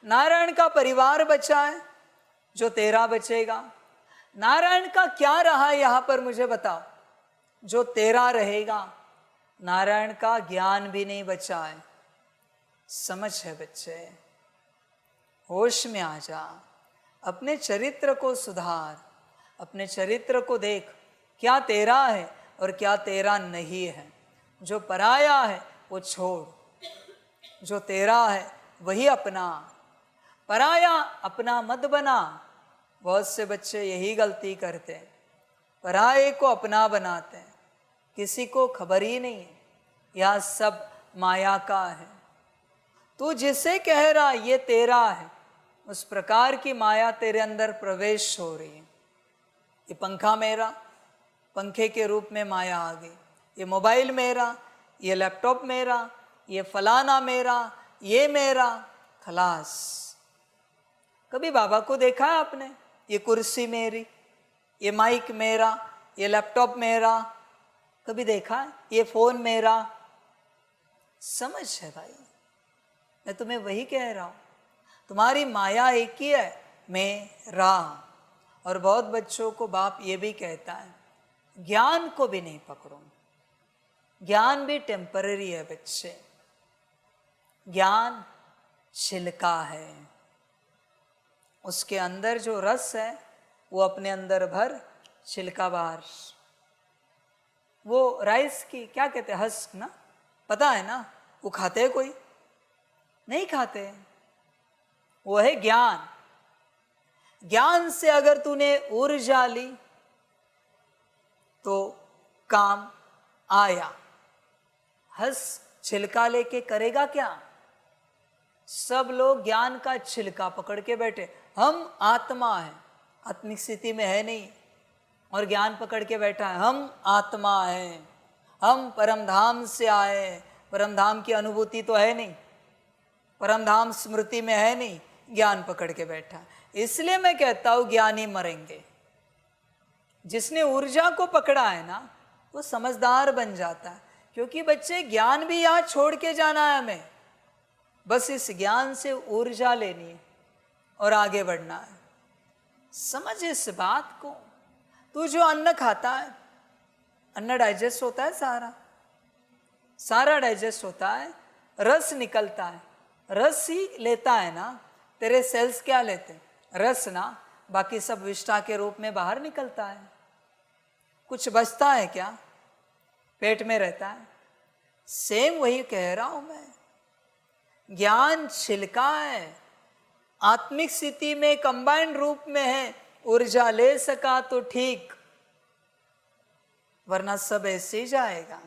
Speaker 3: नारायण का परिवार बचा है जो तेरा बचेगा। नारायण का क्या रहा यहां पर मुझे बताओ जो तेरा रहेगा? नारायण का ज्ञान भी नहीं बचा है। समझ है बच्चे? होश में आ जा, अपने चरित्र को सुधार, अपने चरित्र को देख, क्या तेरा है और क्या तेरा नहीं है। जो पराया है वो छोड़, जो तेरा है वही अपना। पराया अपना मत बना। बहुत से बच्चे यही गलती करते हैं, पराये को अपना बनाते हैं, किसी को खबर ही नहीं है यह सब माया का है। तू जिसे कह रहा ये तेरा है, उस प्रकार की माया तेरे अंदर प्रवेश हो रही है। ये पंखा मेरा, पंखे के रूप में माया आ गई। ये मोबाइल मेरा, ये लैपटॉप मेरा, ये फलाना मेरा, ये मेरा, खलास। कभी बाबा को देखा है आपने? ये कुर्सी मेरी, ये माइक मेरा, ये लैपटॉप मेरा, कभी देखा है? ये फोन मेरा। समझ है भाई? मैं तुम्हें वही कह रहा हूं, तुम्हारी माया एक ही है, मेरा। और बहुत बच्चों को बाप ये भी कहता है, ज्ञान को भी नहीं पकड़ो। ज्ञान भी टेम्पररी है बच्चे। ज्ञान छिलका है, उसके अंदर जो रस है वो अपने अंदर भर, छिलका बाहर। वो राइस की क्या कहते हैं, हस्क ना, पता है ना? वो खाते हैं कोई? नहीं खाते। वो है ज्ञान। ज्ञान से अगर तूने ऊर्जा ली तो काम आया। हंस छिलका लेके करेगा क्या? सब लोग ज्ञान का छिलका पकड़ के बैठे, हम आत्मा है, आत्मिक स्थिति में है नहीं, और ज्ञान पकड़ के बैठा है, हम आत्मा है, हम परमधाम से आए। परमधाम की अनुभूति तो है नहीं, परमधाम स्मृति में है नहीं, ज्ञान पकड़ के बैठा। इसलिए मैं कहता हूं ज्ञानी मरेंगे। जिसने ऊर्जा को पकड़ा है ना वो समझदार बन जाता है, क्योंकि बच्चे ज्ञान भी यहाँ छोड़ के जाना है हमें। बस इस ज्ञान से ऊर्जा लेनी है और आगे बढ़ना है। समझ इस बात को। तू जो अन्न खाता है, अन्न डाइजेस्ट होता है, सारा डाइजेस्ट होता है, रस निकलता है, रस ही लेता है ना। तेरे सेल्स क्या लेते हैं? रस ना, बाकी सब विष्ठा के रूप में बाहर निकलता है। कुछ बचता है क्या? पेट में रहता है। सेम वही कह रहा हूं मैं। ज्ञान छिलका है, आत्मिक स्थिति में कंबाइंड रूप में है। ऊर्जा ले सका तो ठीक, वरना सब ऐसे ही जाएगा,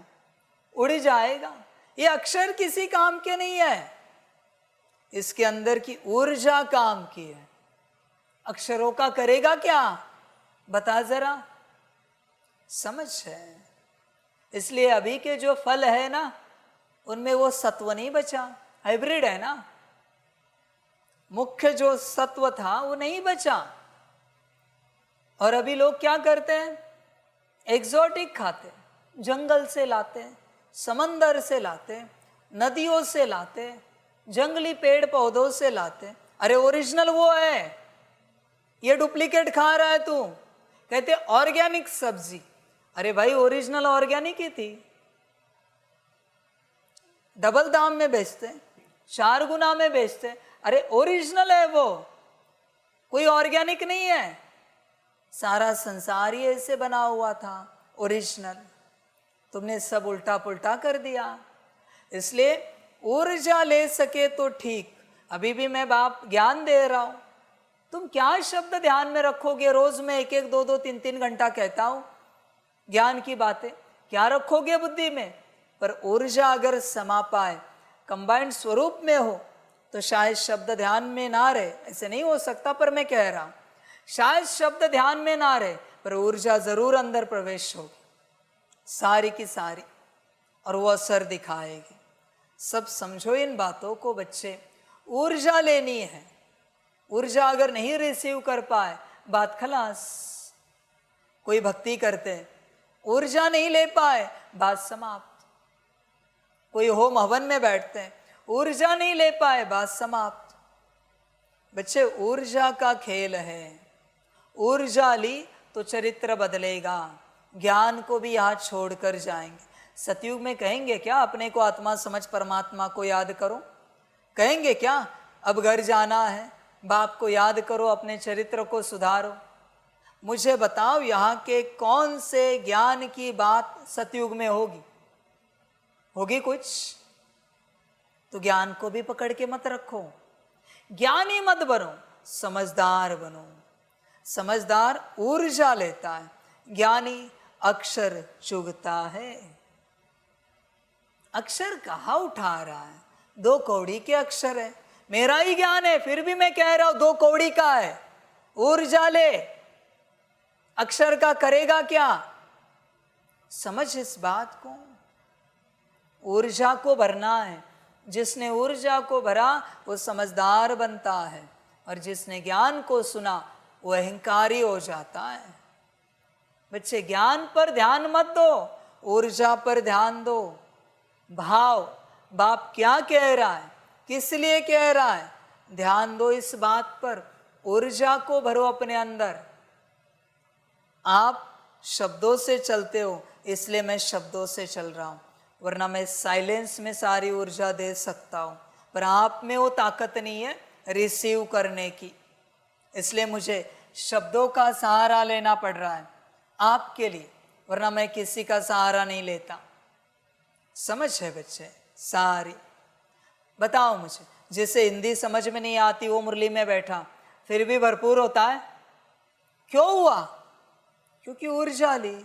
Speaker 3: उड़ जाएगा। ये अक्षर किसी काम के नहीं है, इसके अंदर की ऊर्जा काम की है। अक्षरों का करेगा क्या? बता जरा। समझ है? इसलिए अभी के जो फल है ना, उनमें वो सत्व नहीं बचा, हाइब्रिड है ना। मुख्य जो सत्व था वो नहीं बचा। और अभी लोग क्या करते हैं? एक्सोटिक खाते, जंगल से लाते, समंदर से लाते, नदियों से लाते, जंगली पेड़ पौधों से लाते। अरे ओरिजिनल वो है, ये डुप्लीकेट खा रहा है तू। कहते ऑर्गेनिक सब्जी। अरे भाई ओरिजिनल ऑर्गेनिक ही थी, डबल दाम में बेचते, 4 गुना में बेचते। अरे ओरिजिनल है वो, कोई ऑर्गेनिक नहीं है। सारा संसार ही ऐसे बना हुआ था, ओरिजिनल। तुमने सब उल्टा पुल्टा कर दिया। इसलिए ऊर्जा ले सके तो ठीक। अभी भी मैं बाप ज्ञान दे रहा हूं, तुम क्या शब्द ध्यान में रखोगे? रोज में 1-1, 2-2, 3-3 घंटा कहता हूं ज्ञान की बातें, क्या रखोगे बुद्धि में? पर ऊर्जा अगर समा पाए, कंबाइंड स्वरूप में हो, तो शायद शब्द ध्यान में ना रहे। ऐसे नहीं हो सकता, पर मैं कह रहा हूं शायद शब्द ध्यान में ना रहे, पर ऊर्जा जरूर अंदर प्रवेश होगी, सारी की सारी, और वो असर दिखाएगी। सब समझो इन बातों को बच्चे। ऊर्जा लेनी है, ऊर्जा अगर नहीं रिसीव कर पाए बात खलास। कोई भक्ति करते ऊर्जा नहीं ले पाए बात समाप्त। कोई होम हवन में बैठते हैं, ऊर्जा नहीं ले पाए बात समाप्त। बच्चे ऊर्जा का खेल है, ऊर्जा ली तो चरित्र बदलेगा। ज्ञान को भी यहाँ छोड़कर जाएंगे। सतयुग में कहेंगे क्या अपने को आत्मा समझ परमात्मा को याद करो? कहेंगे क्या अब घर जाना है, बाप को याद करो, अपने चरित्र को सुधारो? मुझे बताओ यहाँ के कौन से ज्ञान की बात सतयुग में होगी? होगी कुछ? तो ज्ञान को भी पकड़ के मत रखो। ज्ञानी मत बनो, समझदार बनो। समझदार ऊर्जा लेता है, ज्ञानी अक्षर चुगता है। अक्षर कहाँ उठा रहा है? 2 कौड़ी के अक्षर है। मेरा ही ज्ञान है फिर भी मैं कह रहा हूं 2 कौड़ी का है। ऊर्जा ले, अक्षर का करेगा क्या? समझ इस बात को। ऊर्जा को भरना है। जिसने ऊर्जा को भरा वो समझदार बनता है, और जिसने ज्ञान को सुना वो अहंकारी हो जाता है। बच्चे ज्ञान पर ध्यान मत दो, ऊर्जा पर ध्यान दो। भाव, बाप क्या कह रहा है, किस लिए कह रहा है, ध्यान दो इस बात पर। ऊर्जा को भरो अपने अंदर। आप शब्दों से चलते हो इसलिए मैं शब्दों से चल रहा हूं, वरना मैं साइलेंस में सारी ऊर्जा दे सकता हूं, पर आप में वो ताकत नहीं है रिसीव करने की। इसलिए मुझे शब्दों का सहारा लेना पड़ रहा है आपके लिए, वरना मैं किसी का सहारा नहीं लेता। समझ है बच्चे सारी? बताओ मुझे, जिसे हिंदी समझ में नहीं आती वो मुरली में बैठा फिर भी भरपूर होता है, क्यों हुआ? क्योंकि ऊर्जा ली।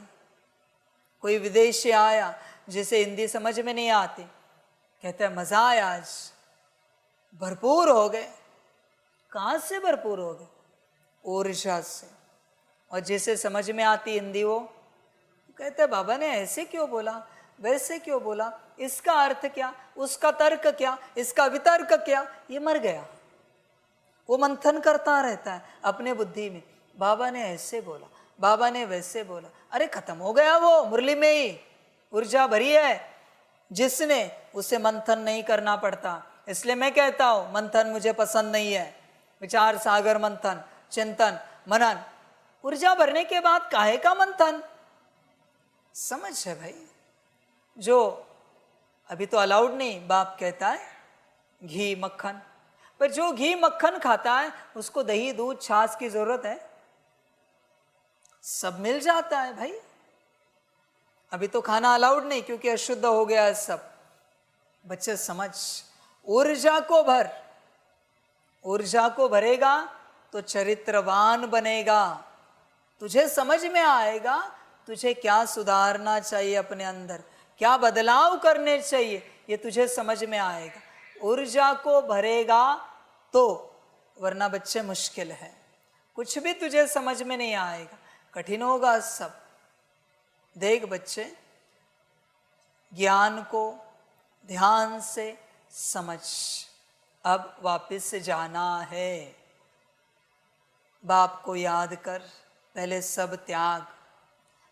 Speaker 3: कोई विदेशी आया जिसे हिंदी समझ में नहीं आती, कहते हैं मजा आया आज, भरपूर हो गए। कहाँ से भरपूर हो गए? ऊर्जा से। और जिसे समझ में आती हिंदी वो कहते हैं बाबा ने ऐसे क्यों बोला, वैसे क्यों बोला, इसका अर्थ क्या, उसका तर्क क्या, इसका वितर्क क्या। ये मर गया, वो मंथन करता रहता है अपने बुद्धि में। बाबा ने ऐसे बोला, बाबा ने वैसे बोला। अरे खत्म हो गया वो, मुरली में ही ऊर्जा भरी है जिसने, उसे मंथन नहीं करना पड़ता। इसलिए मैं कहता हूं मंथन मुझे पसंद नहीं है। विचार सागर मंथन, चिंतन, मनन, ऊर्जा भरने के बाद काहे का मंथन? समझ है भाई? जो अभी तो अलाउड नहीं, बाप कहता है घी मक्खन, पर जो घी मक्खन खाता है उसको दही दूध छाछ की जरूरत है? सब मिल जाता है भाई। अभी तो खाना अलाउड नहीं क्योंकि अशुद्ध हो गया है सब। बच्चे समझ, ऊर्जा को भर। ऊर्जा को भरेगा तो चरित्रवान बनेगा। तुझे समझ में आएगा तुझे क्या सुधारना चाहिए अपने अंदर, क्या बदलाव करने चाहिए, ये तुझे समझ में आएगा। ऊर्जा को भरेगा तो, वरना बच्चे मुश्किल है, कुछ भी तुझे समझ में नहीं आएगा, कठिन होगा सब। देख बच्चे, ज्ञान को ध्यान से समझ। अब वापस जाना है, बाप को याद कर। पहले सब त्याग,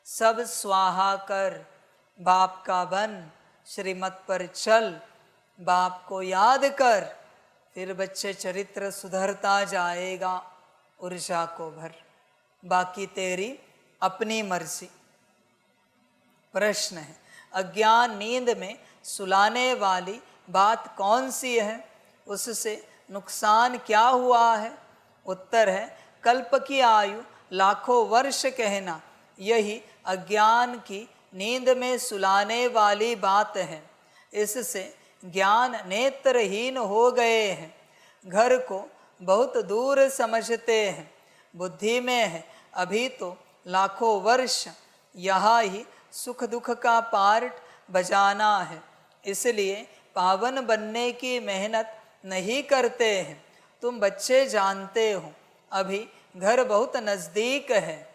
Speaker 3: सब स्वाहा कर, बाप का बन, श्रीमत पर चल, बाप को याद कर। फिर बच्चे चरित्र सुधरता जाएगा। ऊर्जा को भर, बाकी तेरी अपनी मर्जी। प्रश्न है, अज्ञान नींद में सुलाने वाली बात कौन सी है, उससे नुकसान क्या हुआ है? उत्तर है, कल्प की आयु लाखों वर्ष कहना, यही अज्ञान की नींद में सुलाने वाली बात है। इससे ज्ञान नेत्रहीन हो गए हैं, घर को बहुत दूर समझते हैं, बुद्धि में है अभी तो लाखों वर्ष, यहाँ ही सुख दुख का पार्ट बजाना है, इसलिए पावन बनने की मेहनत नहीं करते हैं। तुम बच्चे जानते हो अभी घर बहुत नज़दीक है,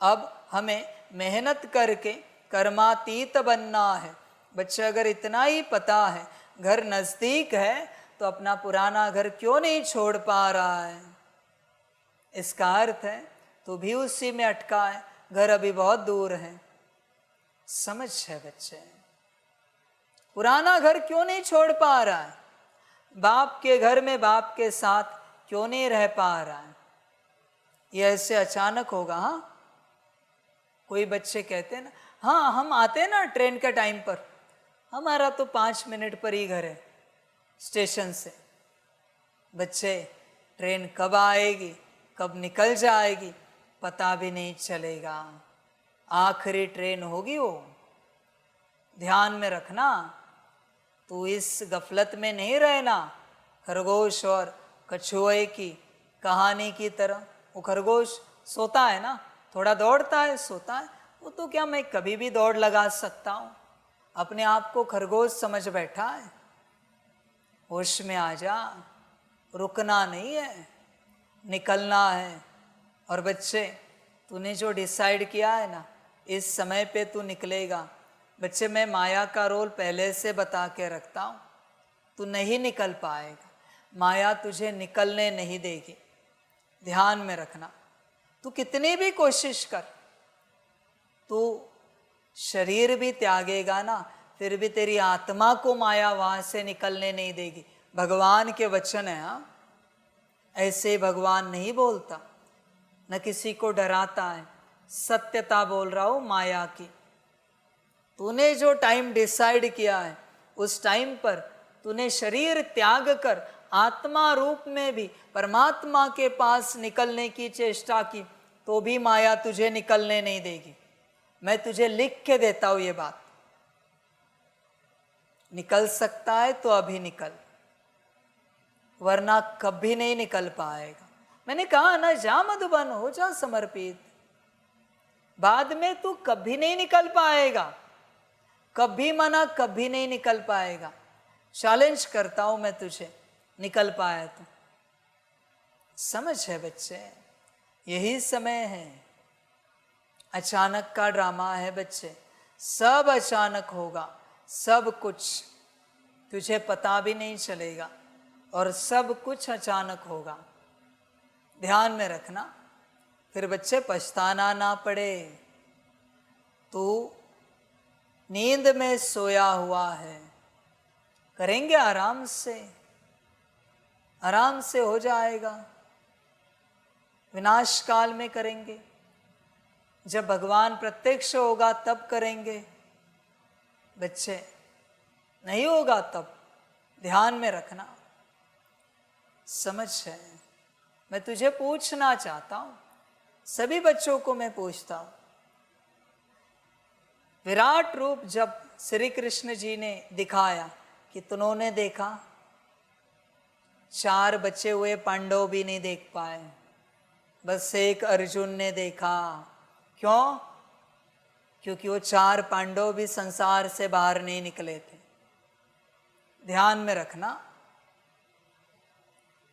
Speaker 3: अब हमें मेहनत करके कर्मातीत बनना है। बच्चे अगर इतना ही पता है घर नजदीक है तो अपना पुराना घर क्यों नहीं छोड़ पा रहा है? इसका अर्थ है तू भी उसी में अटका है, घर अभी बहुत दूर है। समझ है बच्चे? पुराना घर क्यों नहीं छोड़ पा रहा है? बाप के घर में बाप के साथ क्यों नहीं रह पा रहा है? ये ऐसे अचानक होगा। हाँ, कोई बच्चे कहते हैं ना, हाँ हम आते हैं ना ट्रेन के टाइम पर, हमारा तो 5 मिनट पर ही घर है स्टेशन से। बच्चे, ट्रेन कब आएगी, कब निकल जाएगी पता भी नहीं चलेगा। आखिरी ट्रेन होगी वो। ध्यान में रखना, तू इस गफलत में नहीं रहना खरगोश और कछुए की कहानी की तरह। वो खरगोश सोता है ना, थोड़ा दौड़ता है, सोता है। वो तो क्या मैं कभी भी दौड़ लगा सकता हूँ? अपने आप को खरगोश समझ बैठा है। होश में आ जा, रुकना नहीं है, निकलना है। और बच्चे, तूने जो डिसाइड किया है ना, इस समय पे तू निकलेगा। बच्चे, मैं माया का रोल पहले से बता के रखता हूँ, तू नहीं निकल पाएगा। माया तुझे निकलने नहीं देगी। ध्यान में रखना, तू कितनी भी कोशिश कर, तू शरीर भी त्यागेगा ना, फिर भी तेरी आत्मा को माया वहां से निकलने नहीं देगी। भगवान के वचन है। हाँ, ऐसे भगवान नहीं बोलता, न किसी को डराता है। सत्यता बोल रहा हूं माया की। तूने जो टाइम डिसाइड किया है, उस टाइम पर तूने शरीर त्याग कर आत्मा रूप में भी परमात्मा के पास निकलने की चेष्टा की, तो भी माया तुझे निकलने नहीं देगी। मैं तुझे लिख के देता हूं ये बात। निकल सकता है तो अभी निकल, वरना कभी नहीं निकल पाएगा। मैंने कहा ना, जा मधुबन, हो जा समर्पित। बाद में तू कभी नहीं निकल पाएगा। कभी मना, कभी नहीं निकल पाएगा। चैलेंज करता हूं मैं तुझे, निकल पाया तो। समझ है बच्चे? यही समय है। अचानक का ड्रामा है बच्चे, सब अचानक होगा। सब कुछ तुझे पता भी नहीं चलेगा और सब कुछ अचानक होगा। ध्यान में रखना, फिर बच्चे पछताना ना पड़े। तू नींद में सोया हुआ है, करेंगे आराम से, आराम से हो जाएगा। विनाश काल में करेंगे, जब भगवान प्रत्यक्ष होगा तब करेंगे। बच्चे, नहीं होगा तब। ध्यान में रखना। समझ है? मैं तुझे पूछना चाहता हूं, सभी बच्चों को मैं पूछता हूं, विराट रूप जब श्री कृष्ण जी ने दिखाया, कितनों ने देखा? 4 बचे हुए पांडव भी नहीं देख पाए, बस एक अर्जुन ने देखा। क्यों? क्योंकि वो 4 पांडव भी संसार से बाहर नहीं निकले थे। ध्यान में रखना,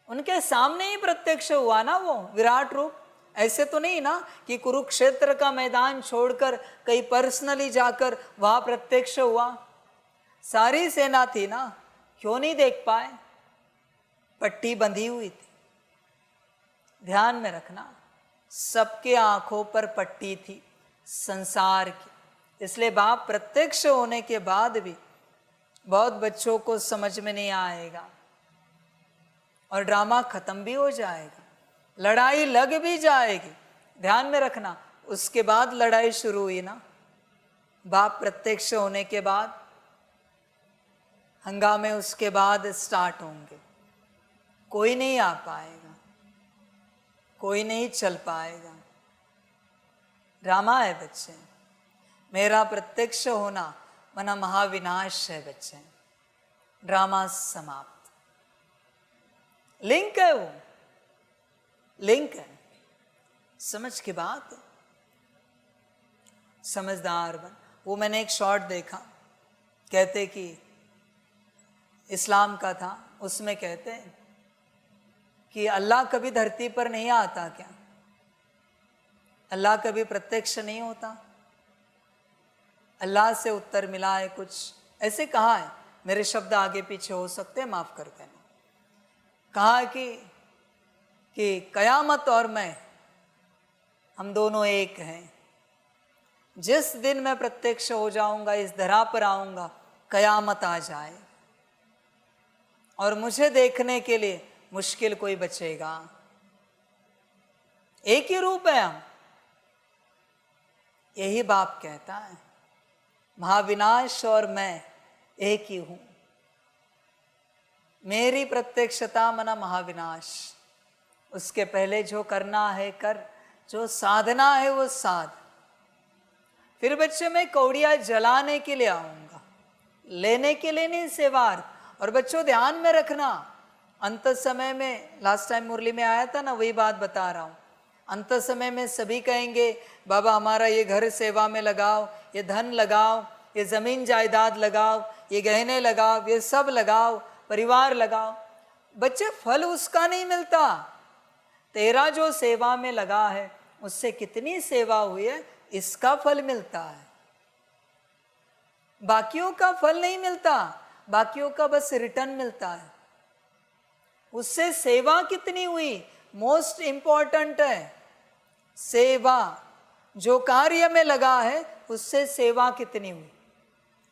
Speaker 3: उनके सामने ही प्रत्यक्ष हुआ ना वो विराट रूप। ऐसे तो नहीं ना कि कुरुक्षेत्र का मैदान छोड़कर कहीं पर्सनली जाकर वहां प्रत्यक्ष हुआ। सारी सेना थी ना, क्यों नहीं देख पाए? पट्टी बंधी हुई थी। ध्यान में रखना, सबके आंखों पर पट्टी थी संसार की। इसलिए बाप प्रत्यक्ष होने के बाद भी बहुत बच्चों को समझ में नहीं आएगा और ड्रामा खत्म भी हो जाएगा, लड़ाई लग भी जाएगी। ध्यान में रखना, उसके बाद लड़ाई शुरू हुई ना, बाप प्रत्यक्ष होने के बाद हंगामे उसके बाद स्टार्ट होंगे। कोई नहीं आ पाएगा, कोई नहीं चल पाएगा। ड्रामा है बच्चे। मेरा प्रत्यक्ष होना मना महाविनाश है बच्चे। ड्रामा समाप्त। लिंक है वो, लिंक है। समझ की बात, समझदार बन। वो मैंने एक शॉर्ट देखा, कहते कि इस्लाम का था, उसमें कहते हैं कि अल्लाह कभी धरती पर नहीं आता क्या? अल्लाह कभी प्रत्यक्ष नहीं होता? अल्लाह से उत्तर मिला है कुछ, ऐसे कहा है। मेरे शब्द आगे पीछे हो सकते हैं, माफ कर देना। कहा कि कयामत और मैं, हम दोनों एक हैं। जिस दिन मैं प्रत्यक्ष हो जाऊंगा, इस धरा पर आऊंगा, कयामत आ जाए और मुझे देखने के लिए मुश्किल कोई बचेगा। एक ही रूप है हम, यही बाप कहता है, महाविनाश और मैं एक ही हूं। मेरी प्रत्यक्षता मना महाविनाश। उसके पहले जो करना है कर, जो साधना है वो साध। फिर बच्चे मैं कौड़िया जलाने के लिए आऊंगा, लेने के लिए नहीं, सेवार्थ। और बच्चों ध्यान में रखना, अंत समय में, लास्ट टाइम मुरली में आया था ना, वही बात बता रहा हूं। अंत समय में सभी कहेंगे बाबा हमारा ये घर सेवा में लगाओ, ये धन लगाओ, ये जमीन जायदाद लगाओ, ये गहने लगाओ, ये सब लगाओ, परिवार लगाओ। बच्चे फल उसका नहीं मिलता। तेरा जो सेवा में लगा है उससे कितनी सेवा हुई है, इसका फल मिलता है। बाकियों का फल नहीं मिलता, बाकियों का बस रिटर्न मिलता है। उससे सेवा कितनी हुई, मोस्ट इंपॉर्टेंट है। सेवा जो कार्य में लगा है उससे सेवा कितनी हुई।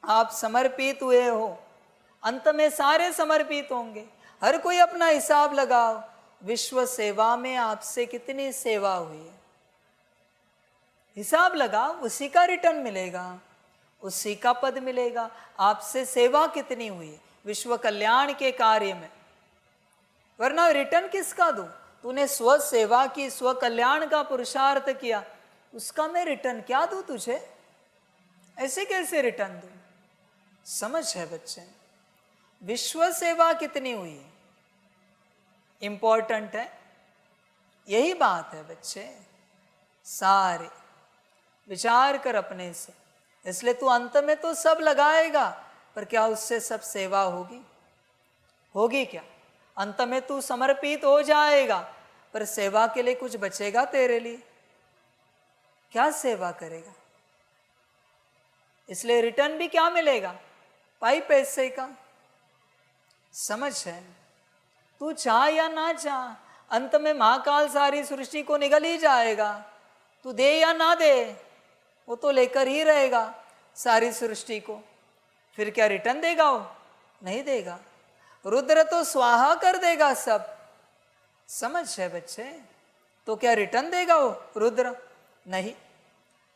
Speaker 3: आप समर्पित हुए हो, अंत में सारे समर्पित होंगे। हर कोई अपना हिसाब लगाओ, विश्व सेवा में आपसे कितनी सेवा हुई है, हिसाब लगाओ। उसी का रिटर्न मिलेगा, उसी का पद मिलेगा। आपसे सेवा कितनी हुई है विश्व कल्याण के कार्य में, वरना रिटर्न किसका दूं। तूने स्व सेवा की, स्व कल्याण का पुरुषार्थ किया, उसका मैं रिटर्न क्या दूं तुझे, ऐसे कैसे रिटर्न दूं। समझ है बच्चे, विश्व सेवा कितनी हुई है इंपॉर्टेंट है। यही बात है बच्चे, सारे विचार कर अपने से। इसलिए तू अंत में तो सब लगाएगा, पर क्या उससे सब सेवा होगी, होगी क्या। अंत में तू समर्पित हो जाएगा, पर सेवा के लिए कुछ बचेगा तेरे लिए, क्या सेवा करेगा। इसलिए रिटर्न भी क्या मिलेगा, पाई पैसे का। समझ है, तू चाह या ना चाह, अंत में महाकाल सारी सृष्टि को निगल ही जाएगा। तू दे या ना दे, वो तो लेकर ही रहेगा सारी सृष्टि को। फिर क्या रिटर्न देगा, वो नहीं देगा। रुद्र तो स्वाहा कर देगा सब। समझ है बच्चे, तो क्या रिटर्न देगा वो रुद्र, नहीं।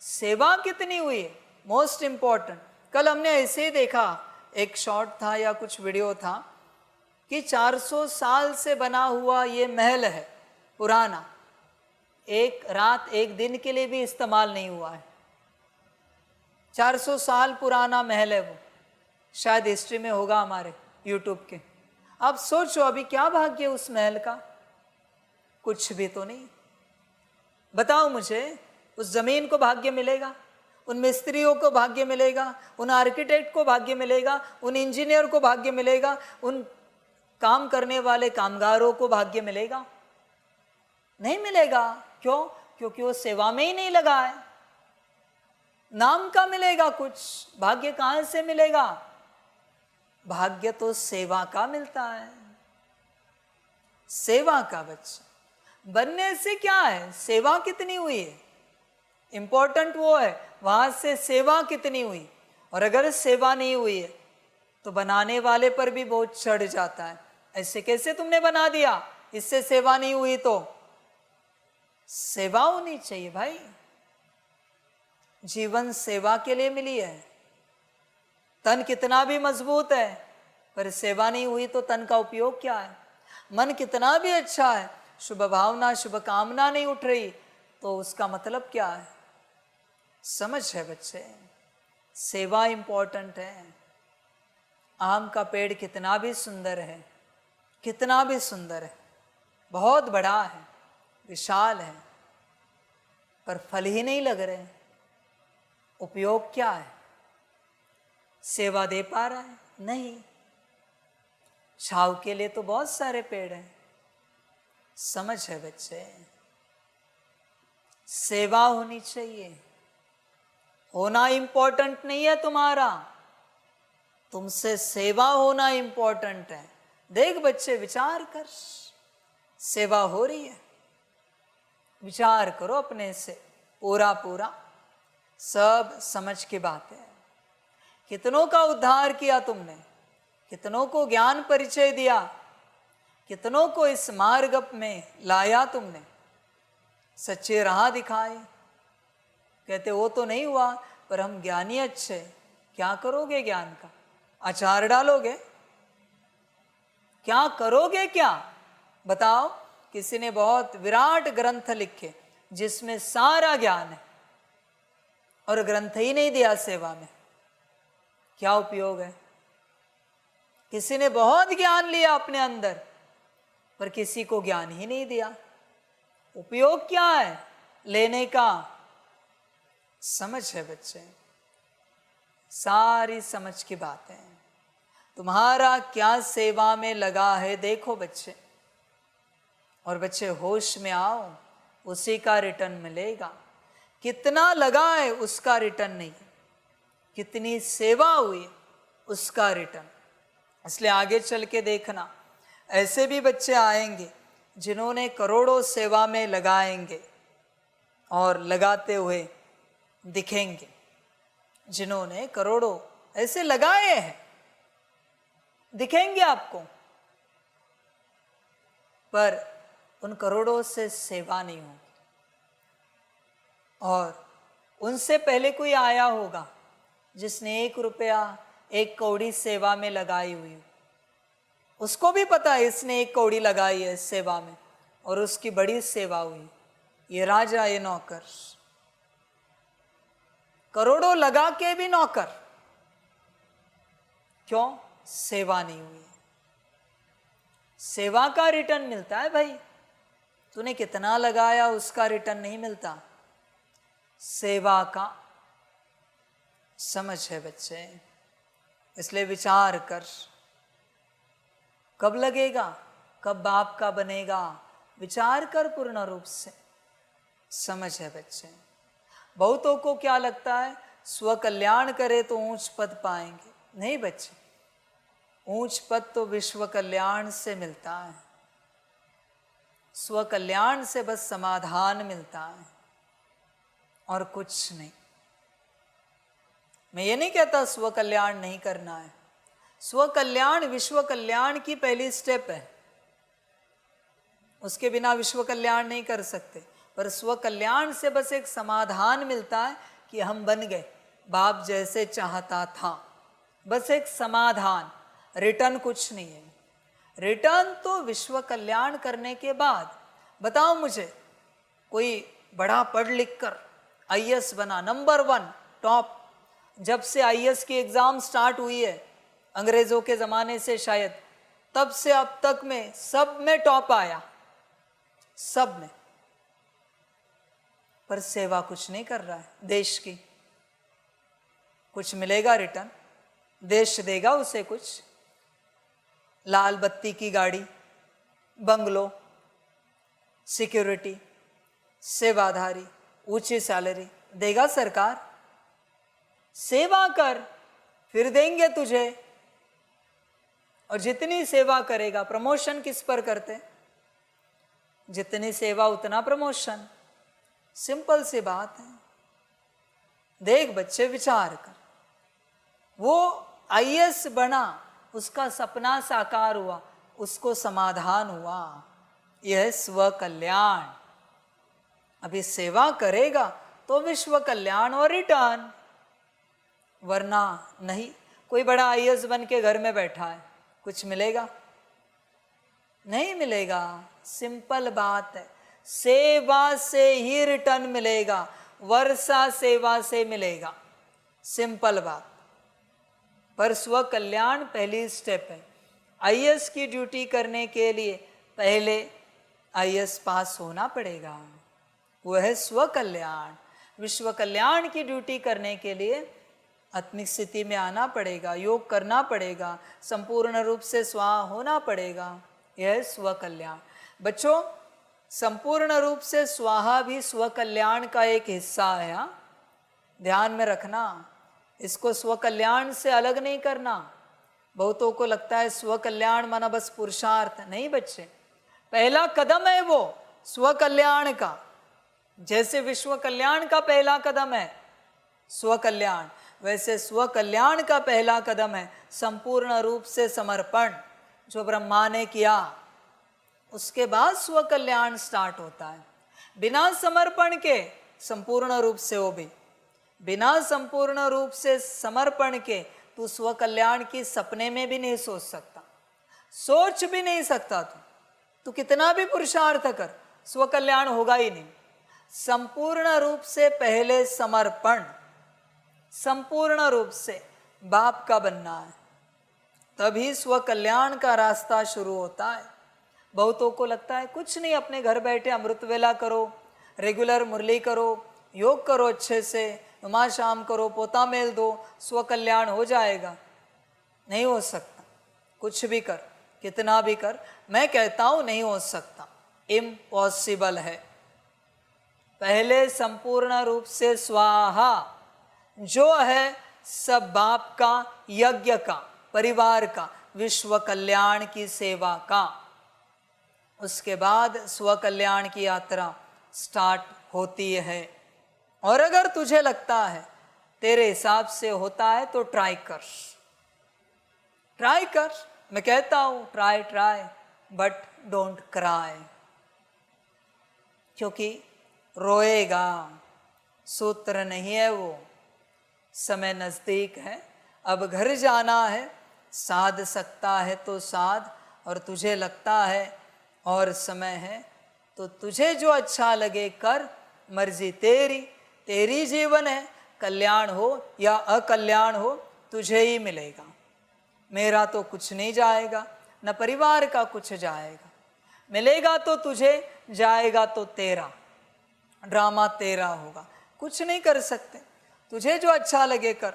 Speaker 3: सेवा कितनी हुई है मोस्ट इंपॉर्टेंट। कल हमने ऐसे ही देखा, एक शॉर्ट था या कुछ वीडियो था कि 400 साल से बना हुआ ये महल है पुराना, एक रात एक दिन के लिए भी इस्तेमाल नहीं हुआ है। 400 साल पुराना महल है वो, शायद हिस्ट्री में होगा हमारे यूट्यूब के। आप सोचो अभी क्या भाग्य उस महल का, कुछ भी तो नहीं। बताओ मुझे, उस जमीन को भाग्य मिलेगा, उन मिस्त्रियों को भाग्य मिलेगा, उन आर्किटेक्ट को भाग्य मिलेगा, उन इंजीनियर को भाग्य मिलेगा, उन काम करने वाले कामगारों को भाग्य मिलेगा, नहीं मिलेगा। क्यों, क्योंकि वो सेवा में ही नहीं लगा है। नाम का मिलेगा कुछ, भाग्य कहां से मिलेगा। भाग्य तो सेवा का मिलता है, सेवा का। बच्चा बनने से क्या है, सेवा कितनी हुई है इंपॉर्टेंट वो है, वहां से सेवा कितनी हुई। और अगर सेवा नहीं हुई है तो बनाने वाले पर भी बहुत चढ़ जाता है, ऐसे कैसे तुमने बना दिया, इससे सेवा नहीं हुई। तो सेवा होनी चाहिए भाई, जीवन सेवा के लिए मिली है। तन कितना भी मजबूत है, पर सेवा नहीं हुई तो तन का उपयोग क्या है। मन कितना भी अच्छा है, शुभ भावना शुभ कामना नहीं उठ रही, तो उसका मतलब क्या है। समझ है बच्चे, सेवा इंपॉर्टेंट है। आम का पेड़ कितना भी सुंदर है, कितना भी सुंदर है, बहुत बड़ा है, विशाल है, पर फल ही नहीं लग रहे, उपयोग क्या है। सेवा दे पा रहा है, नहीं। छाव के लिए तो बहुत सारे पेड़ हैं। समझ है बच्चे, सेवा होनी चाहिए। होना इंपॉर्टेंट नहीं है तुम्हारा, तुमसे सेवा होना इंपॉर्टेंट है। देख बच्चे, विचार कर, सेवा हो रही है, विचार करो अपने से पूरा पूरा, सब समझ की बात है। कितनों का उद्धार किया तुमने, कितनों को ज्ञान परिचय दिया, कितनों को इस मार्ग में लाया तुमने, सच्चे राह दिखाए। कहते वो तो नहीं हुआ, पर हम ज्ञानी अच्छे, क्या करोगे ज्ञान का? अचार डालोगे? क्या करोगे क्या? बताओ। किसी ने बहुत विराट ग्रंथ लिखे जिसमें सारा ज्ञान है और ग्रंथ ही नहीं दिया सेवा में, क्या उपयोग है? किसी ने बहुत ज्ञान लिया अपने अंदर पर किसी को ज्ञान ही नहीं दिया, उपयोग क्या है लेने का? समझ है बच्चे, सारी समझ की बात है। तुम्हारा क्या सेवा में लगा है देखो बच्चे, और बच्चे होश में आओ, उसी का रिटर्न मिलेगा। कितना लगा है उसका रिटर्न नहीं, कितनी सेवा हुई उसका रिटर्न। इसलिए आगे चल के देखना, ऐसे भी बच्चे आएंगे जिन्होंने करोड़ों सेवा में लगाएंगे और लगाते हुए दिखेंगे। जिन्होंने करोड़ों ऐसे लगाए हैं दिखेंगे आपको, पर उन करोड़ों से सेवा नहीं होगी। और उनसे पहले कोई आया होगा जिसने 1 रुपया 1 कौड़ी सेवा में लगाई हुई, उसको भी पता है इसने 1 कौड़ी लगाई है इस सेवा में और उसकी बड़ी सेवा हुई। ये राजा, ये नौकर, करोड़ों लगा के भी नौकर, क्यों? सेवा नहीं हुई। सेवा का रिटर्न मिलता है भाई, तूने कितना लगाया उसका रिटर्न नहीं मिलता, सेवा का। समझ है बच्चे, इसलिए विचार कर, कब लगेगा, कब बाप का बनेगा, विचार कर पूर्ण रूप से। समझ है बच्चे। बहुतों को क्या लगता है स्व कल्याण करे तो ऊंच पद पाएंगे, नहीं बच्चे, ऊंच पद तो विश्व कल्याण से मिलता है। स्व कल्याण से बस समाधान मिलता है और कुछ नहीं। मैं ये नहीं कहता स्व कल्याण नहीं करना है, स्व कल्याण विश्व कल्याण की पहली स्टेप है, उसके बिना विश्व कल्याण नहीं कर सकते। पर स्व कल्याण से बस एक समाधान मिलता है कि हम बन गए बाप जैसे चाहता था, बस एक समाधान, रिटर्न कुछ नहीं है। रिटर्न तो विश्व कल्याण करने के बाद। बताओ मुझे, कोई बड़ा पढ़ लिख कर आईएएस बना, नंबर 1 टॉप, जब से आईएएस की एग्जाम स्टार्ट हुई है अंग्रेजों के ज़माने से शायद, तब से अब तक में सब में टॉप आया, सब में, पर सेवा कुछ नहीं कर रहा है देश की। कुछ मिलेगा रिटर्न? देश देगा उसे कुछ? लाल बत्ती की गाड़ी, बंगलो, सिक्योरिटी, सेवाधारी, ऊंची सैलरी देगा सरकार? सेवा कर, फिर देंगे तुझे। और जितनी सेवा करेगा, प्रमोशन किस पर करते? जितनी सेवा उतना प्रमोशन, सिंपल सी बात है। देख बच्चे, विचार कर, वो आईएएस बना, उसका सपना साकार हुआ, उसको समाधान हुआ, यह स्व कल्याण। अभी सेवा करेगा तो विश्व कल्याण और रिटर्न, वरना नहीं। कोई बड़ा आईएएस बन के घर में बैठा है, कुछ मिलेगा? नहीं मिलेगा। सिंपल बात है, सेवा से ही रिटर्न मिलेगा, वर्षा सेवा से मिलेगा, सिंपल बात। पर स्व कल्याण पहली स्टेप है। आईएएस की ड्यूटी करने के लिए पहले आईएएस पास होना पड़ेगा, वह है स्व कल्याण। विश्व कल्याण की ड्यूटी करने के लिए आत्मिक स्थिति में आना पड़ेगा, योग करना पड़ेगा, संपूर्ण रूप से स्वाहा होना पड़ेगा, यह है स्व कल्याण। बच्चों, संपूर्ण रूप से स्वाहा भी स्व कल्याण का एक हिस्सा है। हाँ, ध्यान में रखना, इसको स्व कल्याण से अलग नहीं करना। बहुतों को लगता है स्व कल्याण माना बस पुरुषार्थ, नहीं बच्चे, पहला कदम है वो स्व कल्याण का। जैसे विश्व कल्याण का पहला कदम है स्व कल्याण, वैसे स्व कल्याण का पहला कदम है संपूर्ण रूप से समर्पण, जो ब्रह्मा ने किया। उसके बाद स्व कल्याण स्टार्ट होता है। बिना समर्पण के संपूर्ण रूप से, वो भी बिना संपूर्ण रूप से समर्पण के तू स्व कल्याण की सपने में भी नहीं सोच सकता, सोच भी नहीं सकता। तू कितना भी पुरुषार्थ कर, स्व कल्याण होगा ही नहीं। संपूर्ण रूप से पहले समर्पण, संपूर्ण रूप से बाप का बनना है, तभी स्व कल्याण का रास्ता शुरू होता है। बहुतों को लगता है कुछ नहीं, अपने घर बैठे अमृत वेला करो, रेगुलर मुरली करो, योग करो, अच्छे से नुमा शाम करो, पोता मेल दो, स्व कल्याण हो जाएगा। नहीं हो सकता, कुछ भी कर, कितना भी कर, मैं कहता हूं नहीं हो सकता, इम्पॉसिबल है। पहले संपूर्ण रूप से स्वाहा, जो है सब बाप का, यज्ञ का, परिवार का, विश्व कल्याण की सेवा का। उसके बाद स्व कल्याण की यात्रा स्टार्ट होती है। और अगर तुझे लगता है तेरे हिसाब से होता है तो ट्राई कर, ट्राई कर। मैं कहता हूं try try but don't cry, क्योंकि रोएगा सूत्र नहीं है वो। समय नजदीक है, अब घर जाना है, साध सकता है तो साध, और तुझे लगता है और समय है तो तुझे जो अच्छा लगे कर, मर्जी तेरी, तेरी जीवन है, कल्याण हो या अकल्याण हो तुझे ही मिलेगा। मेरा तो कुछ नहीं जाएगा, न परिवार का कुछ जाएगा, मिलेगा तो तुझे, जाएगा तो तेरा, ड्रामा तेरा होगा, कुछ नहीं कर सकते। तुझे जो अच्छा लगे कर,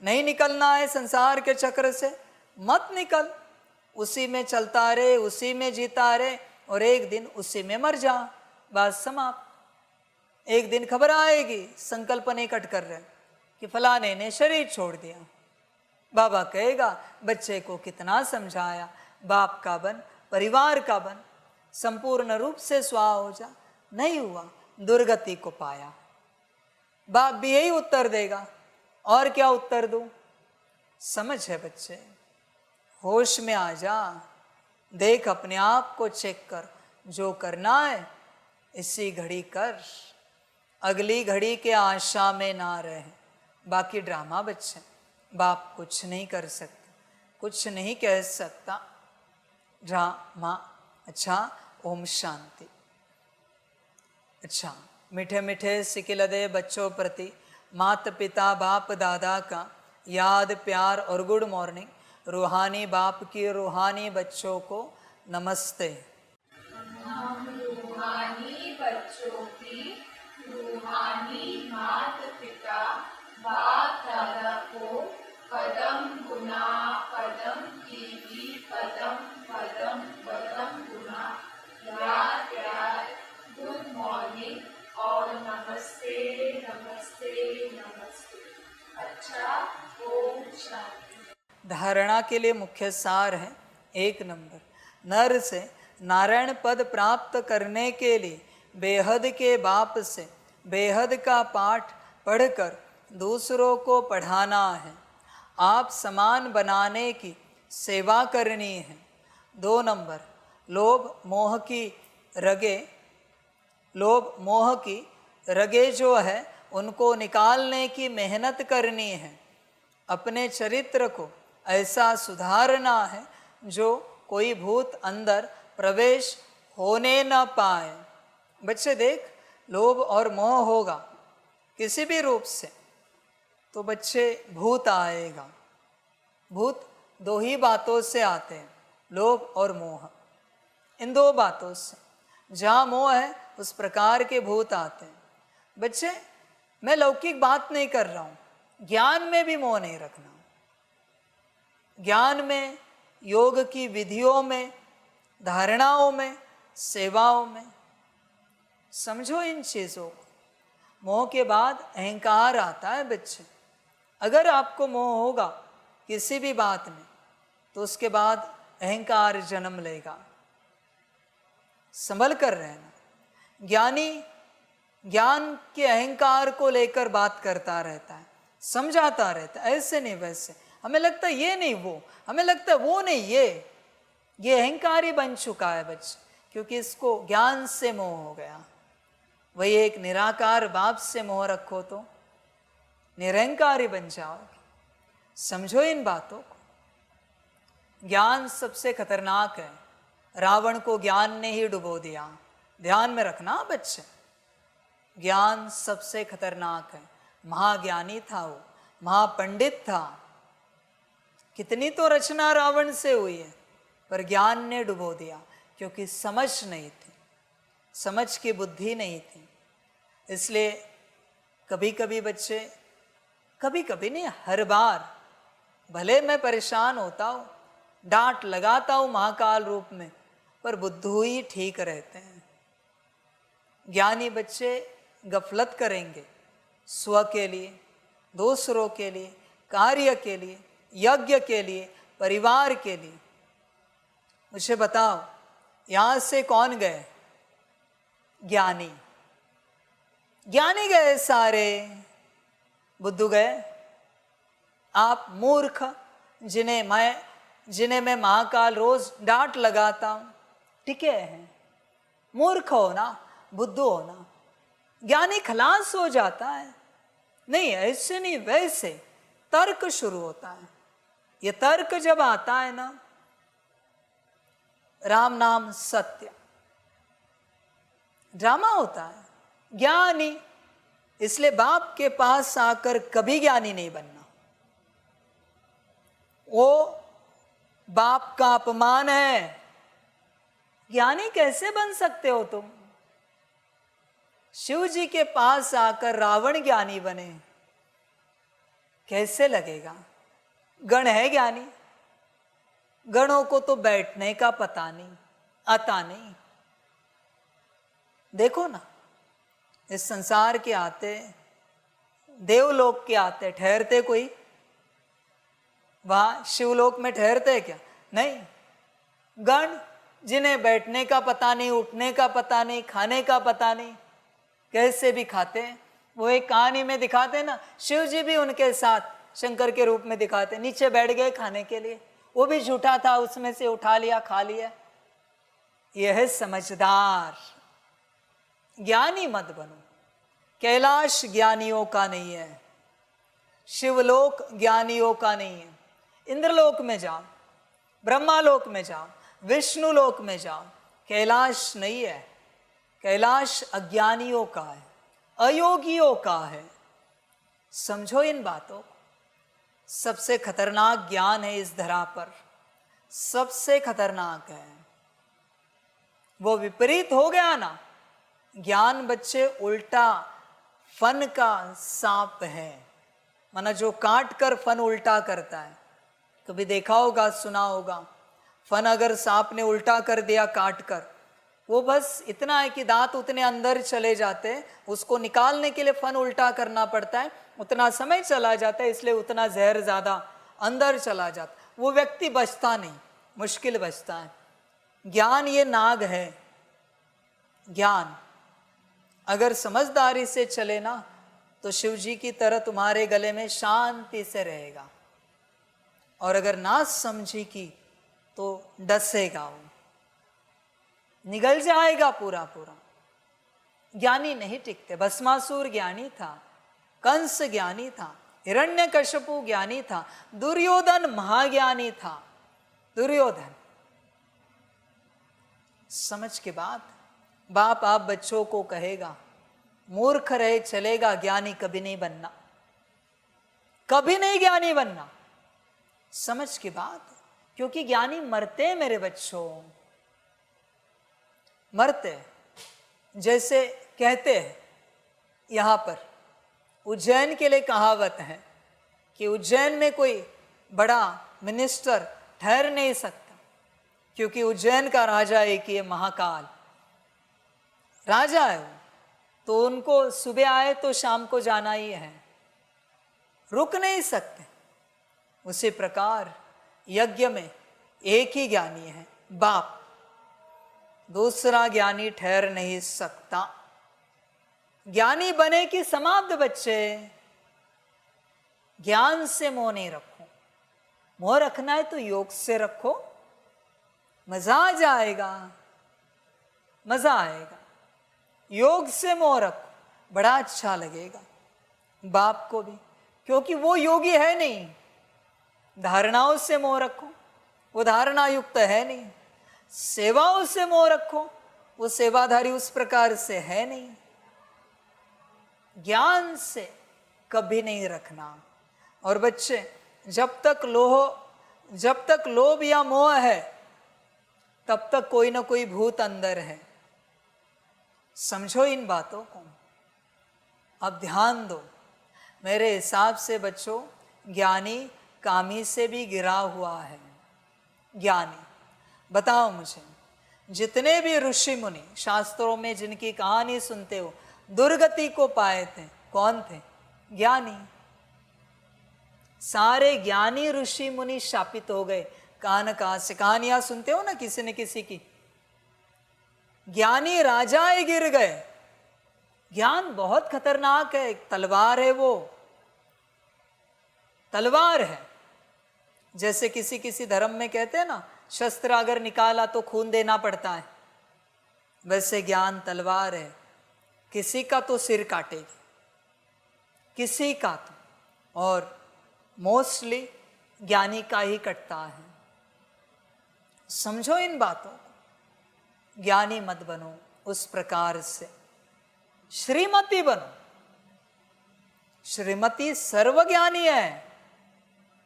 Speaker 3: नहीं निकलना है संसार के चक्र से मत निकल, उसी में चलता रहे, उसी में जीता रहे, और एक दिन उसी में मर जा, बात समाप्त। एक दिन खबर आएगी, संकल्प नहीं कट कर रहे कि फलाने ने शरीर छोड़ दिया, बाबा कहेगा बच्चे को कितना समझाया, बाप का बन, परिवार का बन, संपूर्ण रूप से स्वाहा हो जा, नहीं हुआ, दुर्गति को पाया। बाप भी यही उत्तर देगा, और क्या उत्तर दूं? समझ है बच्चे, होश में आ जा, देख अपने आप को चेक कर, जो करना है इसी घड़ी कर, अगली घड़ी के आशा में ना रहे। बाकी ड्रामा बच्चे, बाप कुछ नहीं कर सकते, कुछ नहीं कह सकता, ड्रामा। अच्छा, ओम शांति। अच्छा, मीठे मीठे सिकिलदे बच्चों प्रति माता पिता बाप दादा का याद प्यार और गुड मॉर्निंग। रूहानी बाप की रूहानी बच्चों को नमस्ते।
Speaker 4: हम रूहानी बच्चों की रूहानी माता पिता बाप दादा को कदम गुना कदम कीजिए, कदम कदम कदम गुना याद प्यार गुड मॉर्निंग और नमस्ते नमस्ते नमस्ते। अच्छा, ओम शांति।
Speaker 3: धारणा के लिए मुख्य सार है, 1 नंबर, नर से नारायण पद प्राप्त करने के लिए बेहद के बाप से बेहद का पाठ पढ़कर दूसरों को पढ़ाना है। आप समान बनाने की सेवा करनी है। 2 नंबर, लोभ मोह की रगे जो है उनको निकालने की मेहनत करनी है। अपने चरित्र को ऐसा सुधारना है जो कोई भूत अंदर प्रवेश होने न पाए। बच्चे देख, लोभ और मोह होगा किसी भी रूप से तो बच्चे भूत आएगा। भूत 2 ही बातों से आते हैं, लोभ और मोह। इन 2 बातों से, जहाँ मोह है उस प्रकार के भूत आते हैं। बच्चे, मैं लौकिक बात नहीं कर रहा हूँ, ज्ञान में भी मोह नहीं रखना। ज्ञान में, योग की विधियों में, धारणाओं में, सेवाओं में समझो इन चीज़ों को। मोह के बाद अहंकार आता है बच्चे। अगर आपको मोह होगा किसी भी बात में तो उसके बाद अहंकार जन्म लेगा। संभल कर रहना। ज्ञानी ज्ञान के अहंकार को लेकर बात करता रहता है, समझाता रहता है, ऐसे नहीं वैसे, हमें लगता है ये नहीं वो, हमें लगता है वो नहीं ये अहंकारी बन चुका है बच्चा, क्योंकि इसको ज्ञान से मोह हो गया। वही एक निराकार बाप से मोह रखो तो निरंकारी बन जाओगे। समझो इन बातों को। ज्ञान सबसे खतरनाक है। रावण को ज्ञान ने ही डुबो दिया। ध्यान में रखना बच्चे, ज्ञान सबसे खतरनाक है। महाज्ञानी था वो, महापंडित था, कितनी तो रचना रावण से हुई है, पर ज्ञान ने डुबो दिया, क्योंकि समझ नहीं थी, समझ की बुद्धि नहीं थी। इसलिए कभी कभी बच्चे, कभी कभी नहीं, हर बार भले मैं परेशान होता हूँ, डांट लगाता हूँ महाकाल रूप में, पर बुद्धू ही ठीक रहते हैं। ज्ञानी बच्चे गफलत करेंगे स्व के लिए, दूसरों के लिए, कार्य के लिए, यज्ञ के लिए, परिवार के लिए। मुझे बताओ, यहाँ से कौन गए? ज्ञानी। ज्ञानी गए सारे, बुद्धू गए। आप मूर्ख, जिन्हें मैं महाकाल रोज डांट लगाता हूं, टिके हैं। मूर्ख हो ना, बुद्धू हो ना। ज्ञानी खलास हो जाता है। नहीं, ऐसे नहीं वैसे, तर्क शुरू होता है। ये तर्क जब आता है ना, राम नाम सत्य, ड्रामा होता है। ज्ञानी, इसलिए बाप के पास आकर कभी ज्ञानी नहीं बनना, वो बाप का अपमान है। ज्ञानी कैसे बन सकते हो तुम? शिव जी के पास आकर रावण ज्ञानी बने, कैसे लगेगा? गण है ज्ञानी, गणों को तो बैठने का पता नहीं, आता नहीं। देखो ना, इस संसार के आते, देवलोक के आते, ठहरते कोई? वहां शिवलोक में ठहरते क्या? नहीं। गण, जिन्हें बैठने का पता नहीं, उठने का पता नहीं, खाने का पता नहीं, कैसे भी खाते हैं। वो एक कहानी में दिखाते ना, शिव जी भी उनके साथ शंकर के रूप में दिखाते, नीचे बैठ गए खाने के लिए, वो भी झूठा था, उसमें से उठा लिया, खा लिया। यह है समझदार। ज्ञानी मत बनो। कैलाश ज्ञानियों का नहीं है, शिवलोक ज्ञानियों का नहीं है। इंद्रलोक में जाओ, ब्रह्मालोक में जाओ, विष्णु लोक में जाओ, कैलाश नहीं है। कैलाश अज्ञानियों का है, अयोगियों का है। समझो इन बातों को। सबसे खतरनाक ज्ञान है इस धरा पर, सबसे खतरनाक है। वो विपरीत हो गया ना, ज्ञान बच्चे उल्टा फन का सांप है। माना जो काट कर फन उल्टा करता है। कभी देखा होगा, सुना होगा, फन अगर सांप ने उल्टा कर दिया काट कर, वो बस इतना है कि दांत उतने अंदर चले जाते हैं, उसको निकालने के लिए फन उल्टा करना पड़ता है, उतना समय चला जाता है, इसलिए उतना जहर ज्यादा अंदर चला जाता, वो व्यक्ति बचता नहीं, मुश्किल बचता है। ज्ञान ये नाग है। ज्ञान अगर समझदारी से चले ना, तो शिव जी की तरह तुम्हारे गले में शांति से रहेगा, और अगर ना समझी की तो डसेगा, वो निगल जाएगा पूरा पूरा। ज्ञानी नहीं टिकते। भस्मासुर ज्ञानी था, कंस ज्ञानी था, हिरण्यकश्यपु ज्ञानी था, दुर्योधन महाज्ञानी था। दुर्योधन, समझ के बाद बाप आप बच्चों को कहेगा, मूर्ख रहे चलेगा, ज्ञानी कभी नहीं बनना, कभी नहीं ज्ञानी बनना। समझ की बात, क्योंकि ज्ञानी मरते हैं मेरे बच्चों, मरते। जैसे कहते हैं यहाँ पर, उज्जैन के लिए कहावत है कि उज्जैन में कोई बड़ा मिनिस्टर ठहर नहीं सकता, क्योंकि उज्जैन का राजा एक ही है, महाकाल राजा है वो। तो उनको सुबह आए तो शाम को जाना ही है, रुक नहीं सकते। उसी प्रकार यज्ञ में एक ही ज्ञानी है, बाप। दूसरा ज्ञानी ठहर नहीं सकता। ज्ञानी बने कि समाप्त बच्चे। ज्ञान से मोह नहीं रखो। मोह रखना है तो योग से रखो, मजा आ जाएगा, मजा आएगा। योग से मोह रखो, बड़ा अच्छा लगेगा बाप को भी, क्योंकि वो योगी है नहीं। धारणाओं से मोह रखो, वो धारणा युक्त है नहीं। सेवाओं से मोह रखो, वो सेवाधारी उस प्रकार से है नहीं। ज्ञान से कभी नहीं रखना। और बच्चे, जब तक लोभ या मोह है, तब तक कोई ना कोई भूत अंदर है। समझो इन बातों को, अब ध्यान दो। मेरे हिसाब से बच्चों, ज्ञानी कामी से भी गिरा हुआ है। ज्ञानी, बताओ मुझे, जितने भी ऋषि मुनि शास्त्रों में जिनकी कहानी सुनते हो, दुर्गति को पाए थे, कौन थे? ज्ञानी। सारे ज्ञानी ऋषि मुनि शापित हो गए। कहां से कहानियां सुनते हो ना किसी न किसी की। ज्ञानी राजाए गिर गए। ज्ञान बहुत खतरनाक है, एक तलवार है वो, तलवार है। जैसे किसी किसी धर्म में कहते हैं ना, शस्त्र अगर निकाला तो खून देना पड़ता है, वैसे ज्ञान तलवार है। किसी का तो सिर काटेगी, किसी का तो, और मोस्टली ज्ञानी का ही कटता है। समझो इन बातों को। ज्ञानी मत बनो उस प्रकार से, श्रीमती बनो। श्रीमती सर्वज्ञानी है,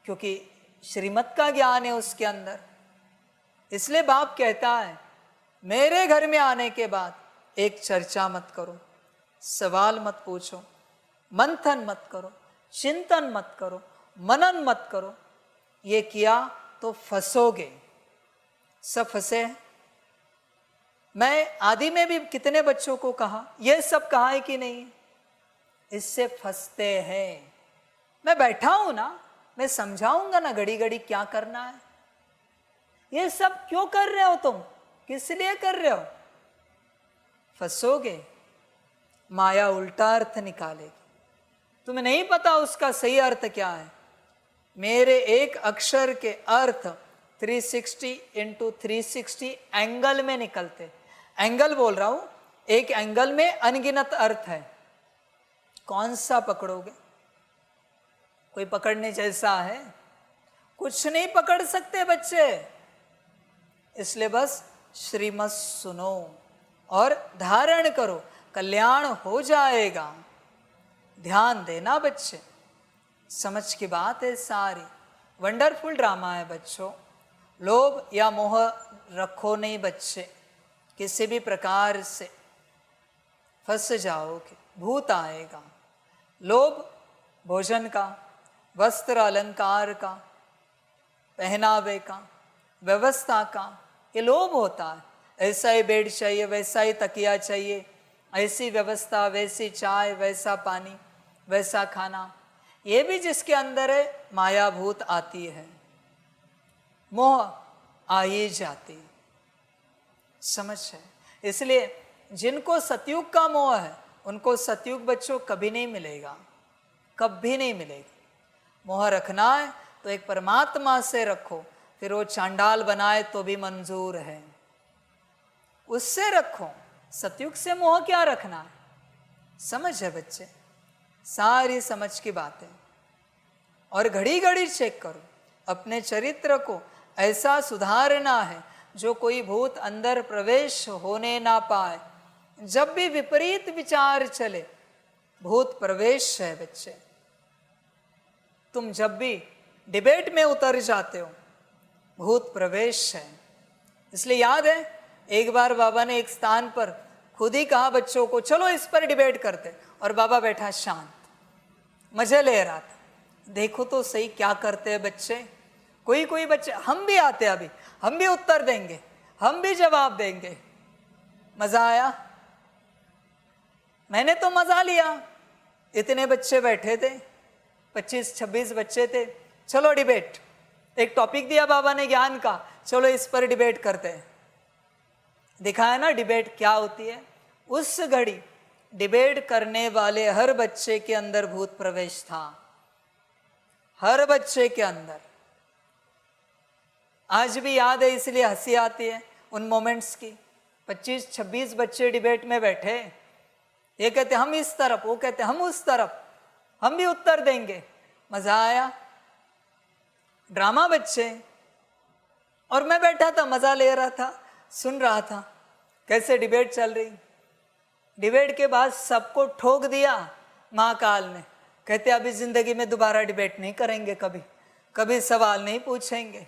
Speaker 3: क्योंकि श्रीमत का ज्ञान है उसके अंदर। इसलिए बाप कहता है, मेरे घर में आने के बाद एक चर्चा मत करो, सवाल मत पूछो, मंथन मत करो, चिंतन मत करो, मनन मत करो। ये किया तो फंसोगे। सब फंसे हैं। मैं आदि में भी कितने बच्चों को कहा, ये सब कहा है कि नहीं, इससे फंसते हैं। मैं बैठा हूं ना, मैं समझाऊंगा ना घड़ी घड़ी क्या करना है। ये सब क्यों कर रहे हो तुम, किस लिए कर रहे हो? फंसोगे। माया उल्टा अर्थ निकालेगी, तुम्हें नहीं पता उसका सही अर्थ क्या है। मेरे एक अक्षर के अर्थ 360 इंटू 360 एंगल में निकलते। एंगल बोल रहा हूं, एक एंगल में अनगिनत अर्थ है। कौन सा पकड़ोगे? कोई पकड़ने जैसा है? कुछ नहीं पकड़ सकते बच्चे। इसलिए बस श्रीमत सुनो और धारण करो, कल्याण हो जाएगा। ध्यान देना बच्चे, समझ की बात है सारी। वंडरफुल ड्रामा है बच्चों। लोभ या मोह रखो नहीं बच्चे, किसी भी प्रकार से फंस जाओगे, भूत आएगा। लोभ भोजन का, वस्त्र अलंकार का, पहनावे का, व्यवस्था का, ये लोभ होता है। ऐसा ही बेड चाहिए, वैसा ही तकिया चाहिए, ऐसी व्यवस्था, वैसी चाय, वैसा पानी, वैसा खाना। ये भी जिसके अंदर है, माया भूत आती है, मोह आ ही जाती है। समझ है? इसलिए जिनको सतयुग का मोह है, उनको सतयुग बच्चों कभी नहीं मिलेगा, कभी नहीं मिलेगा। मोह रखना है तो एक परमात्मा से रखो, फिर वो चांडाल बनाए तो भी मंजूर है, उससे रखो। सतयुग से मोह क्या रखना है? समझ है बच्चे? सारी समझ की बातें। और घड़ी घड़ी चेक करो अपने चरित्र को, ऐसा सुधारना है जो कोई भूत अंदर प्रवेश होने ना पाए। जब भी विपरीत विचार चले, भूत प्रवेश है बच्चे। तुम जब भी डिबेट में उतर जाते हो, भूत प्रवेश है। इसलिए याद है, एक बार बाबा ने एक स्थान पर खुद ही कहा बच्चों को, चलो इस पर डिबेट करते, और बाबा बैठा शांत, मजे ले रहा था। देखो तो सही क्या करते हैं बच्चे। कोई कोई बच्चे, हम भी आते, अभी हम भी उत्तर देंगे, हम भी जवाब देंगे। मजा आया? मैंने तो मजा लिया। इतने बच्चे बैठे थे, 25-26 बच्चे थे। चलो डिबेट। एक टॉपिक दिया बाबा ने ज्ञान का, चलो इस पर डिबेट करते हैं। दिखाया ना डिबेट क्या होती है। उस घड़ी डिबेट करने वाले हर बच्चे के अंदर भूत प्रवेश था, हर बच्चे के अंदर। आज भी याद है, इसलिए हंसी आती है उन मोमेंट्स की। 25-26 बच्चे डिबेट में बैठे, ये कहते हम इस तरफ, वो कहते हम उस तरफ, हम भी उत्तर देंगे। मजा आया, ड्रामा बच्चे। और मैं बैठा था, मजा ले रहा था, सुन रहा था कैसे डिबेट चल रही। डिबेट के बाद सबको ठोक दिया महाकाल ने। कहते अभी जिंदगी में दोबारा डिबेट नहीं करेंगे, कभी कभी सवाल नहीं पूछेंगे।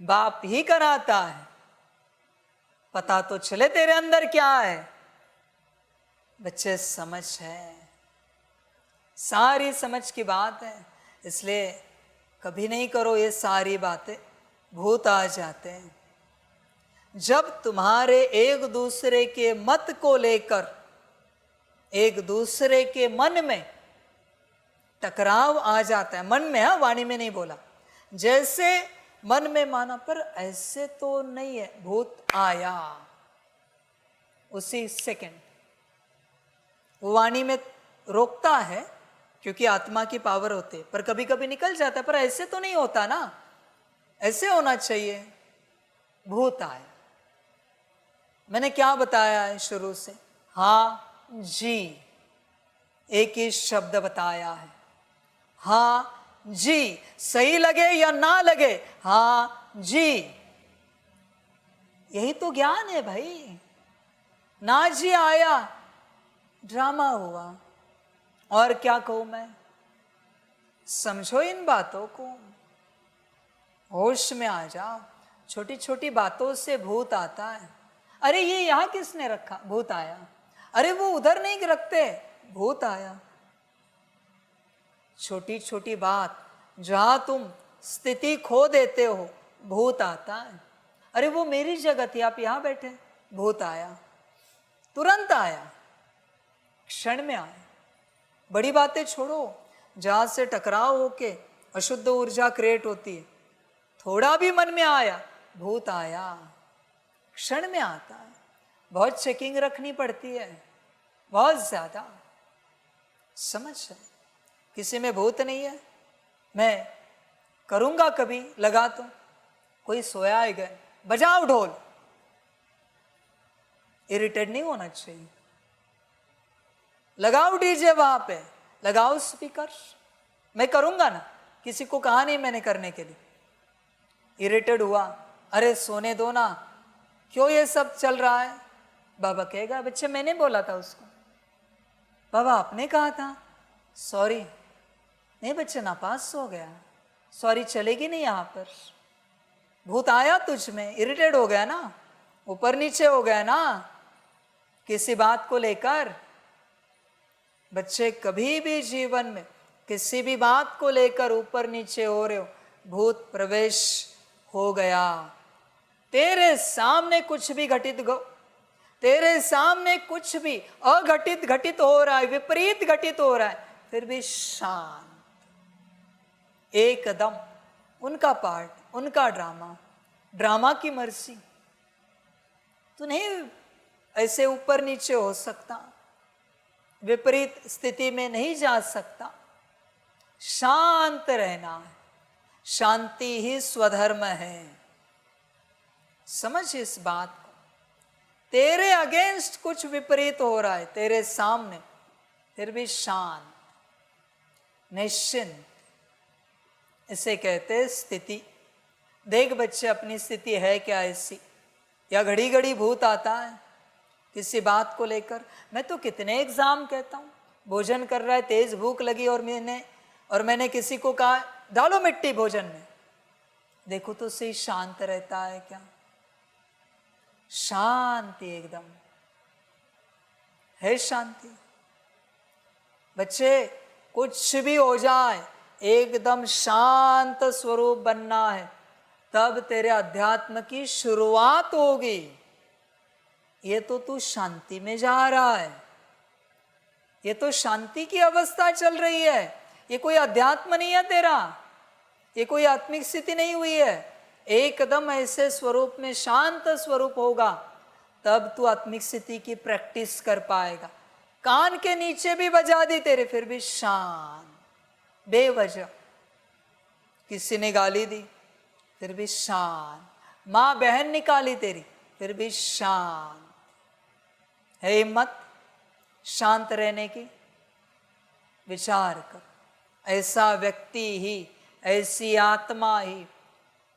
Speaker 3: बाप ही कराता है, पता तो चले तेरे अंदर क्या है। बच्चे समझ है, सारी समझ की बात है। इसलिए कभी नहीं करो ये सारी बातें, भूत आ जाते हैं। जब तुम्हारे एक दूसरे के मत को लेकर एक दूसरे के मन में टकराव आ जाता है, मन में, हाँ, वाणी में नहीं बोला, जैसे मन में माना पर ऐसे तो नहीं है, भूत आया उसी सेकंड। वाणी में रोकता है क्योंकि आत्मा की पावर होती है, पर कभी कभी निकल जाता है, पर ऐसे तो नहीं होता ना, ऐसे होना चाहिए। भूत आया। मैंने क्या बताया है शुरू से? हाँ जी, एक ही शब्द बताया है, हाँ जी। सही लगे या ना लगे, हाँ जी, यही तो ज्ञान है भाई। ना जी आया, ड्रामा हुआ। और क्या कहूं मैं? समझो इन बातों को, होश में आ जाओ। छोटी छोटी बातों से भूत आता है। अरे ये यहां किसने रखा? भूत आया। अरे वो उधर नहीं रखते, भूत आया। छोटी छोटी बात जहां तुम स्थिति खो देते हो, भूत आता है। अरे वो मेरी जगह थी, आप यहां बैठे, भूत आया, तुरंत आया, क्षण में आया। बड़ी बातें छोड़ो, जहां से टकराव होके अशुद्ध ऊर्जा क्रिएट होती है, थोड़ा भी मन में आया, भूत आया, क्षण में आता है। बहुत चेकिंग रखनी पड़ती है, बहुत ज्यादा। समझ है? किसी में भूत नहीं है। मैं करूंगा कभी, लगा तो कोई सोया है, गए बजाओ ढोल, इरिटेट नहीं होना चाहिए। लगाओ डीजे, वहां पे लगाओ स्पीकर, मैं करूंगा ना, किसी को कहा नहीं मैंने करने के लिए। इरिटेट हुआ, अरे सोने दो ना, क्यों ये सब चल रहा है? बाबा कहेगा बच्चे मैंने बोला था उसको, बाबा आपने कहा था, सॉरी। नहीं बच्चे नापास हो गया, सॉरी चलेगी नहीं यहाँ पर। भूत आया तुझ में, इरिटेट हो गया ना, ऊपर नीचे हो गया ना किसी बात को लेकर। बच्चे कभी भी जीवन में किसी भी बात को लेकर ऊपर नीचे हो रहे हो, भूत प्रवेश हो गया। तेरे सामने कुछ भी तेरे सामने कुछ भी अघटित घटित हो रहा है, विपरीत घटित हो रहा है, फिर भी शांत, एकदम। उनका पार्ट, उनका ड्रामा की मर्जी। तू नहीं ऐसे ऊपर नीचे हो सकता, विपरीत स्थिति में नहीं जा सकता। शांत रहना है, शांति ही स्वधर्म है। समझ इस बात को। तेरे अगेंस्ट कुछ विपरीत हो रहा है तेरे सामने, फिर भी शांत, निश्चिंत, इसे कहते स्थिति। देख बच्चे अपनी स्थिति है क्या ऐसी, या घड़ी घड़ी भूत आता है किसी बात को लेकर। मैं तो कितने एग्जाम कहता हूँ, भोजन कर रहा है, तेज भूख लगी और मैंने किसी को कहा डालो मिट्टी भोजन में, देखो तो सही शांत रहता है क्या? शांति एकदम है, शांति। बच्चे कुछ भी हो जाए, एकदम शांत स्वरूप बनना है, तब तेरे अध्यात्म की शुरुआत होगी। ये तो तू शांति में जा रहा है, ये तो शांति की अवस्था चल रही है, ये कोई अध्यात्म नहीं है तेरा, ये कोई आत्मिक स्थिति नहीं हुई है, एकदम ऐसे स्वरूप में शांत स्वरूप होगा, तब तू आत्मिक स्थिति की प्रैक्टिस कर पाएगा। कान के नीचे भी बजा दी तेरे, फिर भी शांत, बेवजह। किसी ने गाली दी, फिर भी शांत। माँ बहन निकाली तेरी, फिर भी शांत। है हिम्मत शांत रहने की? विचार कर। ऐसा व्यक्ति ही, ऐसी आत्मा ही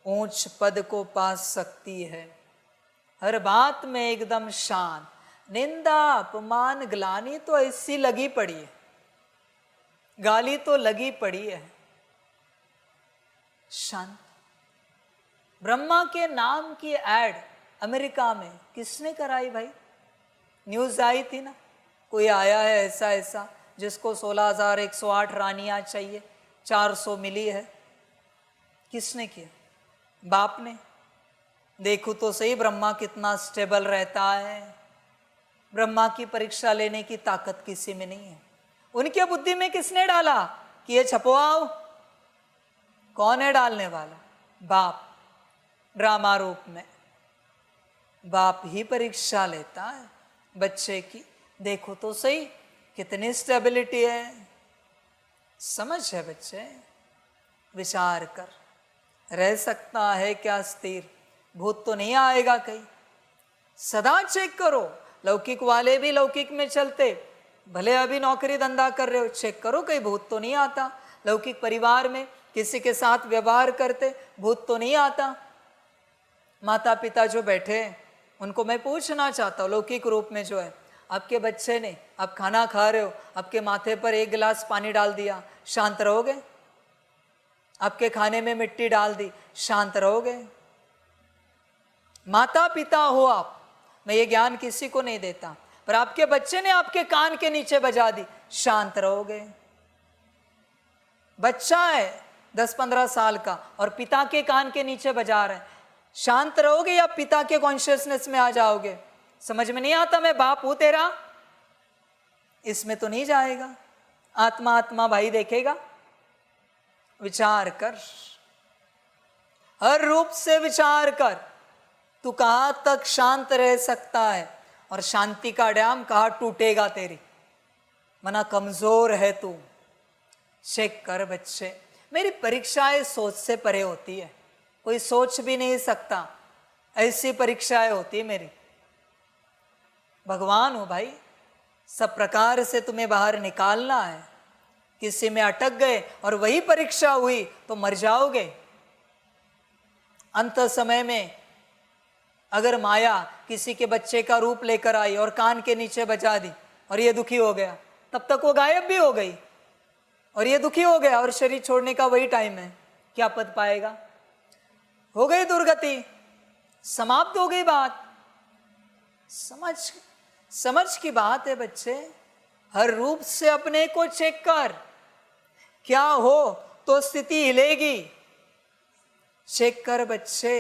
Speaker 3: ऊंच पद को पा सकती है। हर बात में एकदम शांत। निंदा अपमान ग्लानि तो ऐसी लगी पड़ी है, गाली तो लगी पड़ी है, शांत। ब्रह्मा के नाम की एड अमेरिका में किसने कराई भाई? न्यूज आई थी ना, कोई आया है ऐसा ऐसा जिसको 16,108 रानियां चाहिए, 400 मिली है। किसने किया? बाप ने। देखो तो सही ब्रह्मा कितना स्टेबल रहता है। ब्रह्मा की परीक्षा लेने की ताकत किसी में नहीं है। उनके बुद्धि में किसने डाला कि ये छपवाओ? कौन है डालने वाला? बाप। ड्रामा रूप में बाप ही परीक्षा लेता है बच्चे की। देखो तो सही कितनी स्टेबिलिटी है। समझ है बच्चे? विचार कर। रह सकता है क्या स्थिर? भूत तो नहीं आएगा कहीं? सदा चेक करो। लौकिक वाले भी लौकिक में चलते, भले अभी नौकरी धंधा कर रहे हो, चेक करो कहीं भूत तो नहीं आता। लौकिक परिवार में किसी के साथ व्यवहार करते, भूत तो नहीं आता। माता पिता जो बैठे हैं उनको मैं पूछना चाहता हूँ, लौकिक रूप में जो है, आपके बच्चे ने, आप खाना खा रहे हो, आपके माथे पर 1 गिलास पानी डाल दिया, शांत रहोगे? आपके खाने में मिट्टी डाल दी, शांत रहोगे? माता पिता हो आप, मैं ये ज्ञान किसी को नहीं देता, पर आपके बच्चे ने आपके कान के नीचे बजा दी, शांत रहोगे? बच्चा है 10-15 साल का और पिता के कान के नीचे बजा रहे हैं, शांत रहोगे या पिता के कॉन्शियसनेस में आ जाओगे? समझ में नहीं आता मैं बाप हूं तेरा, इसमें तो नहीं जाएगा। आत्मा आत्मा भाई देखेगा। विचार कर, हर रूप से विचार कर। तू कहां तक शांत रह सकता है और शांति का डैम कहां टूटेगा तेरी? मना कमजोर है तू। चेक कर बच्चे। मेरी परीक्षाएं सोच से परे होती है, कोई सोच भी नहीं सकता, ऐसी परीक्षाएं होती है मेरी। भगवान हो भाई, सब प्रकार से तुम्हें बाहर निकालना है। किसी में अटक गए और वही परीक्षा हुई तो मर जाओगे। अंत समय में अगर माया किसी के बच्चे का रूप लेकर आई और कान के नीचे बजा दी और ये दुखी हो गया, तब तक वो गायब भी हो गई और ये दुखी हो गया और शरीर छोड़ने का वही टाइम है, क्या पद पाएगा? हो गई दुर्गति, समाप्त हो गई बात। समझ की बात है बच्चे। हर रूप से अपने को चेक कर, क्या हो तो स्थिति हिलेगी। चेक कर बच्चे,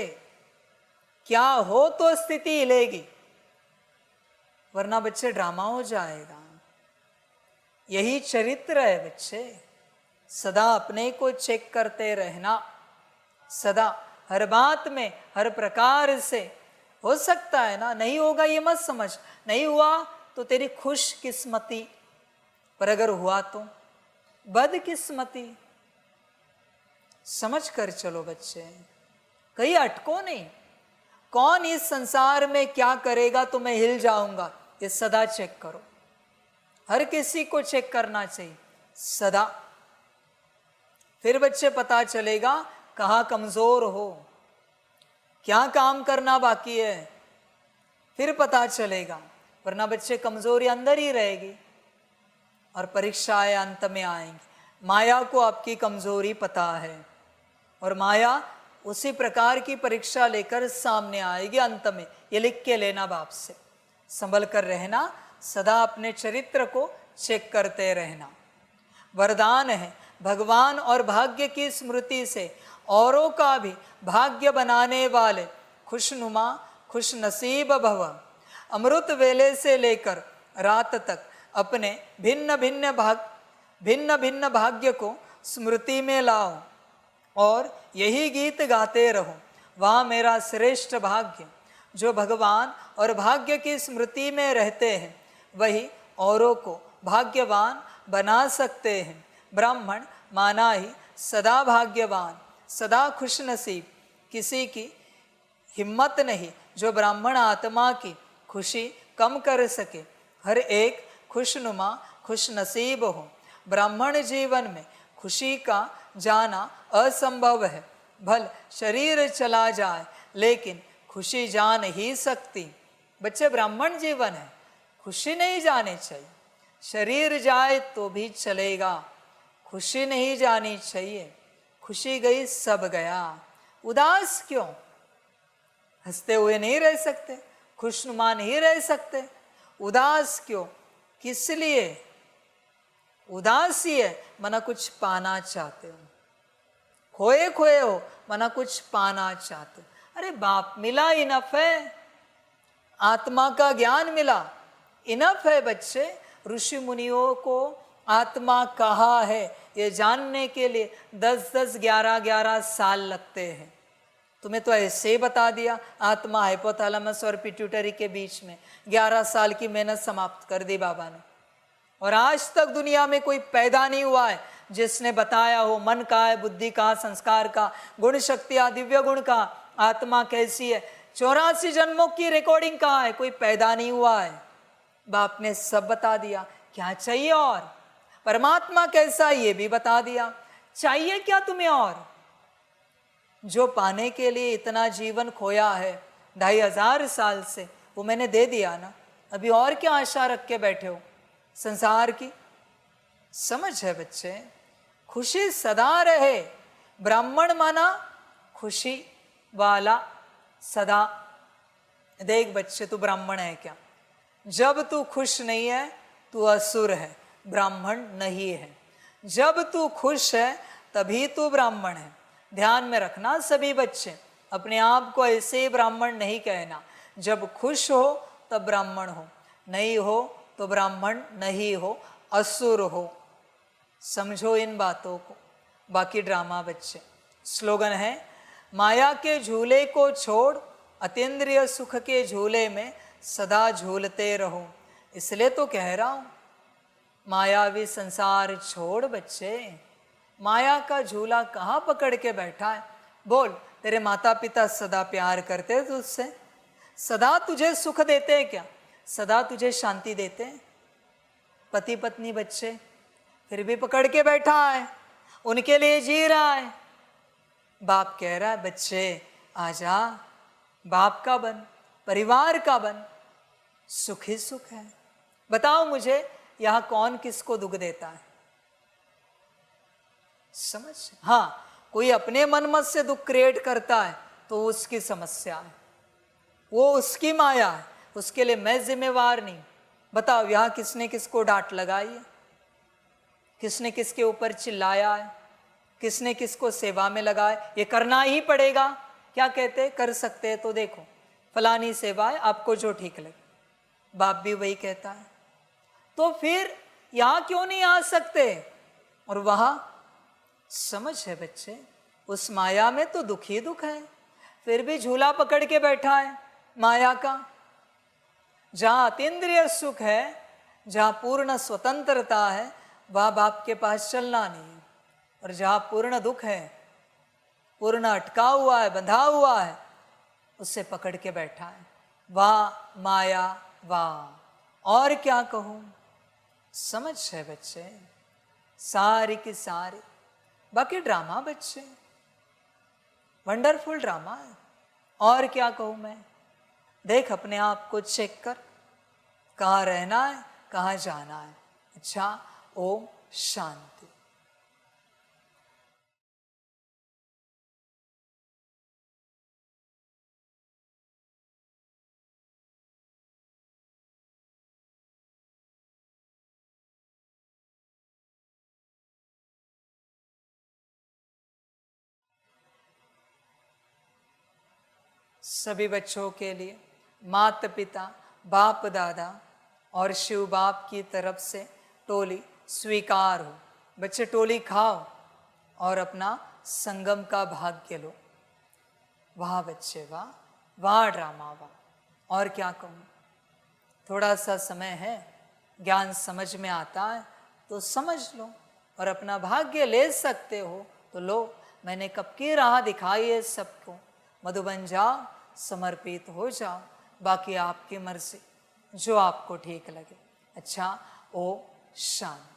Speaker 3: क्या हो तो स्थिति हिलेगी, वरना बच्चे ड्रामा हो जाएगा। यही चरित्र है बच्चे। सदा अपने को चेक करते रहना, सदा हर बात में, हर प्रकार से। हो सकता है ना नहीं होगा ये मत समझ, नहीं हुआ तो तेरी खुशकिस्मती, पर अगर हुआ तो बदकिस्मती। समझ कर चलो बच्चे, कहीं अटको नहीं। कौन इस संसार में क्या करेगा तो मैं हिल जाऊंगा, ये सदा चेक करो। हर किसी को चेक करना चाहिए सदा। फिर बच्चे पता चलेगा कहाँ कमजोर हो, क्या काम करना बाकी है, फिर पता चलेगा। वरना बच्चे कमजोरी अंदर ही रहेगी और परीक्षाएं अंत में आएंगी। माया को आपकी कमजोरी पता है और माया उसी प्रकार की परीक्षा लेकर सामने आएगी अंत में। ये लिख के लेना बाप से, संभल कर रहना, सदा अपने चरित्र को चेक करते रहना। वरदान है भगवान और भाग्य की स्मृति से औरों का भी भाग्य बनाने वाले खुशनुमा खुश नसीब भव। अमृत वेले से लेकर रात तक अपने भिन्न भिन्न भाग्य को स्मृति में लाओ और यही गीत गाते रहो। वहाँ मेरा श्रेष्ठ भाग्य। जो भगवान और भाग्य की स्मृति में रहते हैं वही औरों को भाग्यवान बना सकते हैं। ब्राह्मण माना ही सदा भाग्यवान, सदा खुश नसीब। किसी की हिम्मत नहीं जो ब्राह्मण आत्मा की खुशी कम कर सके। हर एक खुशनुमा खुश नसीब हो। ब्राह्मण जीवन में खुशी का जाना असंभव है। भल शरीर चला जाए लेकिन खुशी जा नहीं सकती। बच्चे, ब्राह्मण जीवन है, खुशी नहीं जानी चाहिए। शरीर जाए तो भी चलेगा, खुशी नहीं जानी चाहिए। खुशी गई सब गया। उदास क्यों? हंसते हुए नहीं रह सकते, खुशनुमा नहीं रह सकते। उदास क्यों? किस लिए उदासी है? मना कुछ पाना चाहते हो, खोए खोए हो, मना कुछ पाना चाहते हो। अरे बाप मिला, इनफ है। आत्मा का ज्ञान मिला, इनफ है। बच्चे, ऋषि मुनियों को आत्मा कहा है ये जानने के लिए 10-10, 11-11 साल लगते हैं। तुम्हें तो ऐसे ही बता दिया आत्मा हाइपोथैलेमस और पिट्यूटरी के बीच में। 11 साल की मेहनत समाप्त कर दी बाबा ने। और आज तक दुनिया में कोई पैदा नहीं हुआ है जिसने बताया हो मन का है, बुद्धि का, संस्कार का, गुण शक्तियाँ, दिव्य गुण का, आत्मा कैसी है। 84 जन्मों की रिकॉर्डिंग कहाँ है? कोई पैदा नहीं हुआ है। बाप ने सब बता दिया। क्या चाहिए और? परमात्मा कैसा है ये भी बता दिया। चाहिए क्या तुम्हें और? जो पाने के लिए इतना जीवन खोया है 2500 साल से, वो मैंने दे दिया ना। अभी और क्या आशा रख के बैठे हो? संसार की समझ है बच्चे। खुशी सदा रहे। ब्राह्मण माना खुशी वाला सदा। देख बच्चे, तू ब्राह्मण है क्या? जब तू खुश नहीं है तू असुर है, ब्राह्मण नहीं है। जब तू खुश है तभी तू ब्राह्मण है। ध्यान में रखना सभी बच्चे, अपने आप को ऐसे ही ब्राह्मण नहीं कहना। जब खुश हो तब ब्राह्मण हो, नहीं हो तो ब्राह्मण नहीं हो, असुर हो। समझो इन बातों को। बाकी ड्रामा बच्चे। स्लोगन है, माया के झूले को छोड़ अतीन्द्रिय सुख के झूले में सदा झूलते रहो। इसलिए तो कह रहा हूँ, मायावी संसार छोड़ बच्चे। माया का झूला कहाँ पकड़ के बैठा है? बोल, तेरे माता पिता सदा प्यार करते हैं तुझसे? सदा तुझे सुख देते हैं क्या? सदा तुझे शांति देते हैं? पति पत्नी बच्चे, फिर भी पकड़ के बैठा है, उनके लिए जी रहा है। बाप कह रहा है, बच्चे आजा, बाप का बन, परिवार का बन, सुख ही सुख है। बताओ मुझे, यहाँ कौन किसको दुख देता है? समझ? हाँ, कोई अपने मन मत से दुख क्रिएट करता है तो उसकी समस्या है, वो उसकी माया है, उसके लिए मैं जिम्मेवार नहीं। बताओ, यहाँ किसने किसको डांट लगाई है? किसने किसके ऊपर चिल्लाया है? किसने किसको सेवा में लगाया? ये करना ही पड़ेगा। क्या कहते? कर सकते हैं तो देखो, फलानी सेवा है, आपको जो ठीक लगे। बाप भी वही कहता है। तो फिर यहाँ क्यों नहीं आ सकते? और वहाँ समझ है बच्चे, उस माया में तो दुख ही दुख है, फिर भी झूला पकड़ के बैठा है माया का। जहाँ अतीन्द्रिय सुख है, जहाँ पूर्ण स्वतंत्रता है, वहाँ बाप के पास चलना नहीं है। और जहाँ पूर्ण दुख है, पूर्ण अटका हुआ है, बंधा हुआ है, उससे पकड़ के बैठा है। वाह माया वाह, और क्या कहूँ। समझ है बच्चे, सारी की सारी। बाकी ड्रामा बच्चे, वंडरफुल ड्रामा है। और क्या कहूँ मैं। देख, अपने आप को चेक कर, कहाँ रहना है, कहाँ जाना है। अच्छा, ओम शांति। सभी बच्चों के लिए माता पिता, बाप दादा और शिव बाप की तरफ से टोली स्वीकार हो। बच्चे टोली खाओ और अपना संगम का भाग्य लो। वाह बच्चे वाह, वाह ड्रामा वाह। और क्या कहूँ, थोड़ा सा समय है, ज्ञान समझ में आता है तो समझ लो, और अपना भाग्य ले सकते हो तो लो। मैंने कब की राह दिखाई है सबको, मधुबन जाओ, समर्पित हो जाओ, बाकी आपकी मर्जी, जो आपको ठीक लगे। अच्छा, ओ शांति।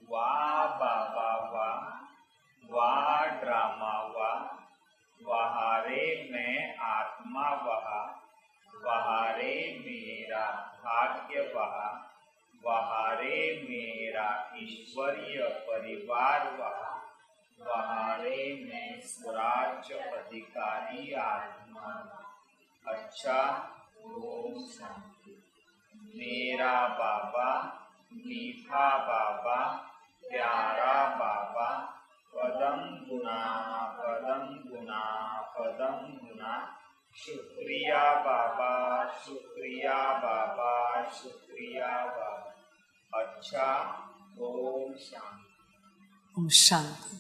Speaker 5: वाह बाबा वाह, वाह ड्रामा वाह, वहारे मैं आत्मा वहा, वहारे मेरा भाग्य वहा, वहारे मेरा ईश्वरीय परिवार वहा, वहारे मैं स्वराज्य अधिकारी आत्मा। अच्छा, ओम शांति। मेरा बाबा, मीठा बाबा, प्यारा बाबा, पदम गुना पदम गुना पदम गुना, शुक्रिया बाबा, शुक्रिया बाबा, शुक्रिया बाबा। अच्छा, ओम शांति।
Speaker 3: ओम शांति।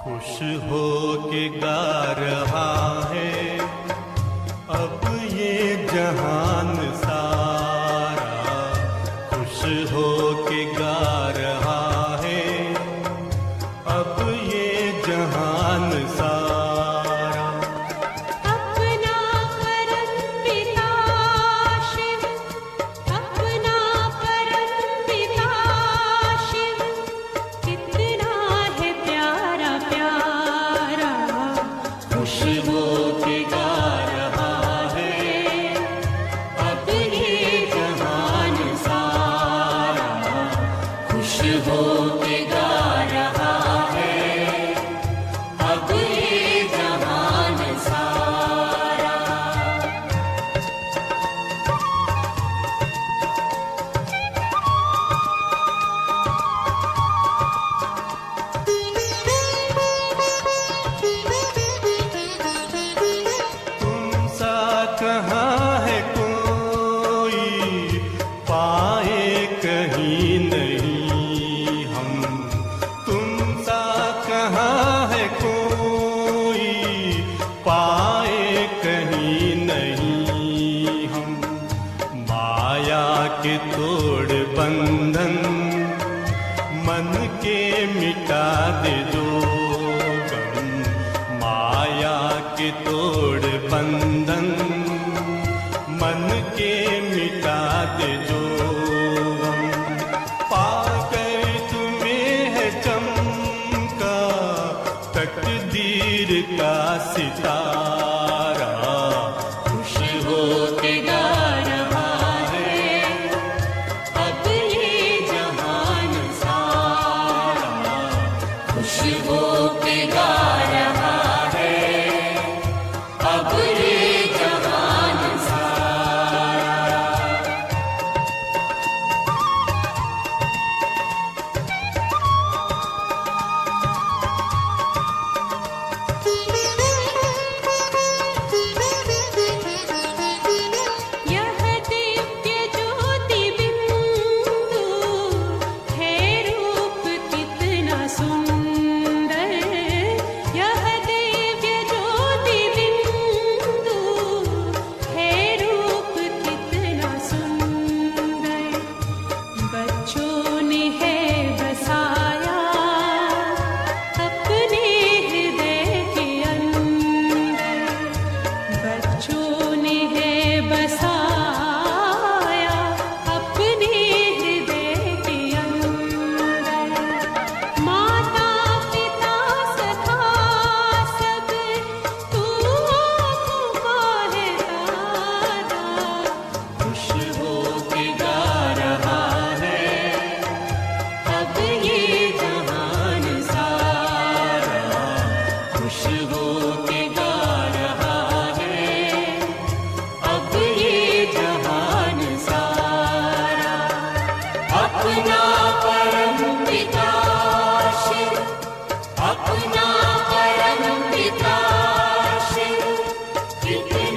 Speaker 2: खुश हो के गा रहा है अब ये जहान सारा, खुश हो के गा रहा है अब ये जहान सारा।
Speaker 1: अपना परम पिता शिव, अपना परम पिता शिव, कितना है प्यारा प्यारा।
Speaker 2: खुश हो के गा रहा है अब ये जहान सारा, खुश हो के गा रहा है अब ये जहान सारा। तुम सा कहाँ है कोई, पाए कहीं नहीं हम। तुम सा कहाँ है कोई, पाए कहीं नहीं हम। माया के तोड़ बंधन मन के मिटा दे दो गम, माया के तोड़ बंधन मन के मिटा दे दो गम। पाकर तुम्हें है चमका तकदीर का सितारा, खुश हो के गा रहा है अब ये जहान सारा, खुश हो के गा रहा है अब ये जहान सारा।
Speaker 1: यह दिव्य ज्योति बिंदु है रूप कितना सुंदर। यह दिव्य ज्योति बिंदु है रूप कितना सुंदर। बच्चों ने है बसाया अपने हृदय के अंदर। बच्चों ने है बसाया अपने हृदय के अंदर। माता पिता सखा सब तू पुकारे,
Speaker 2: जितने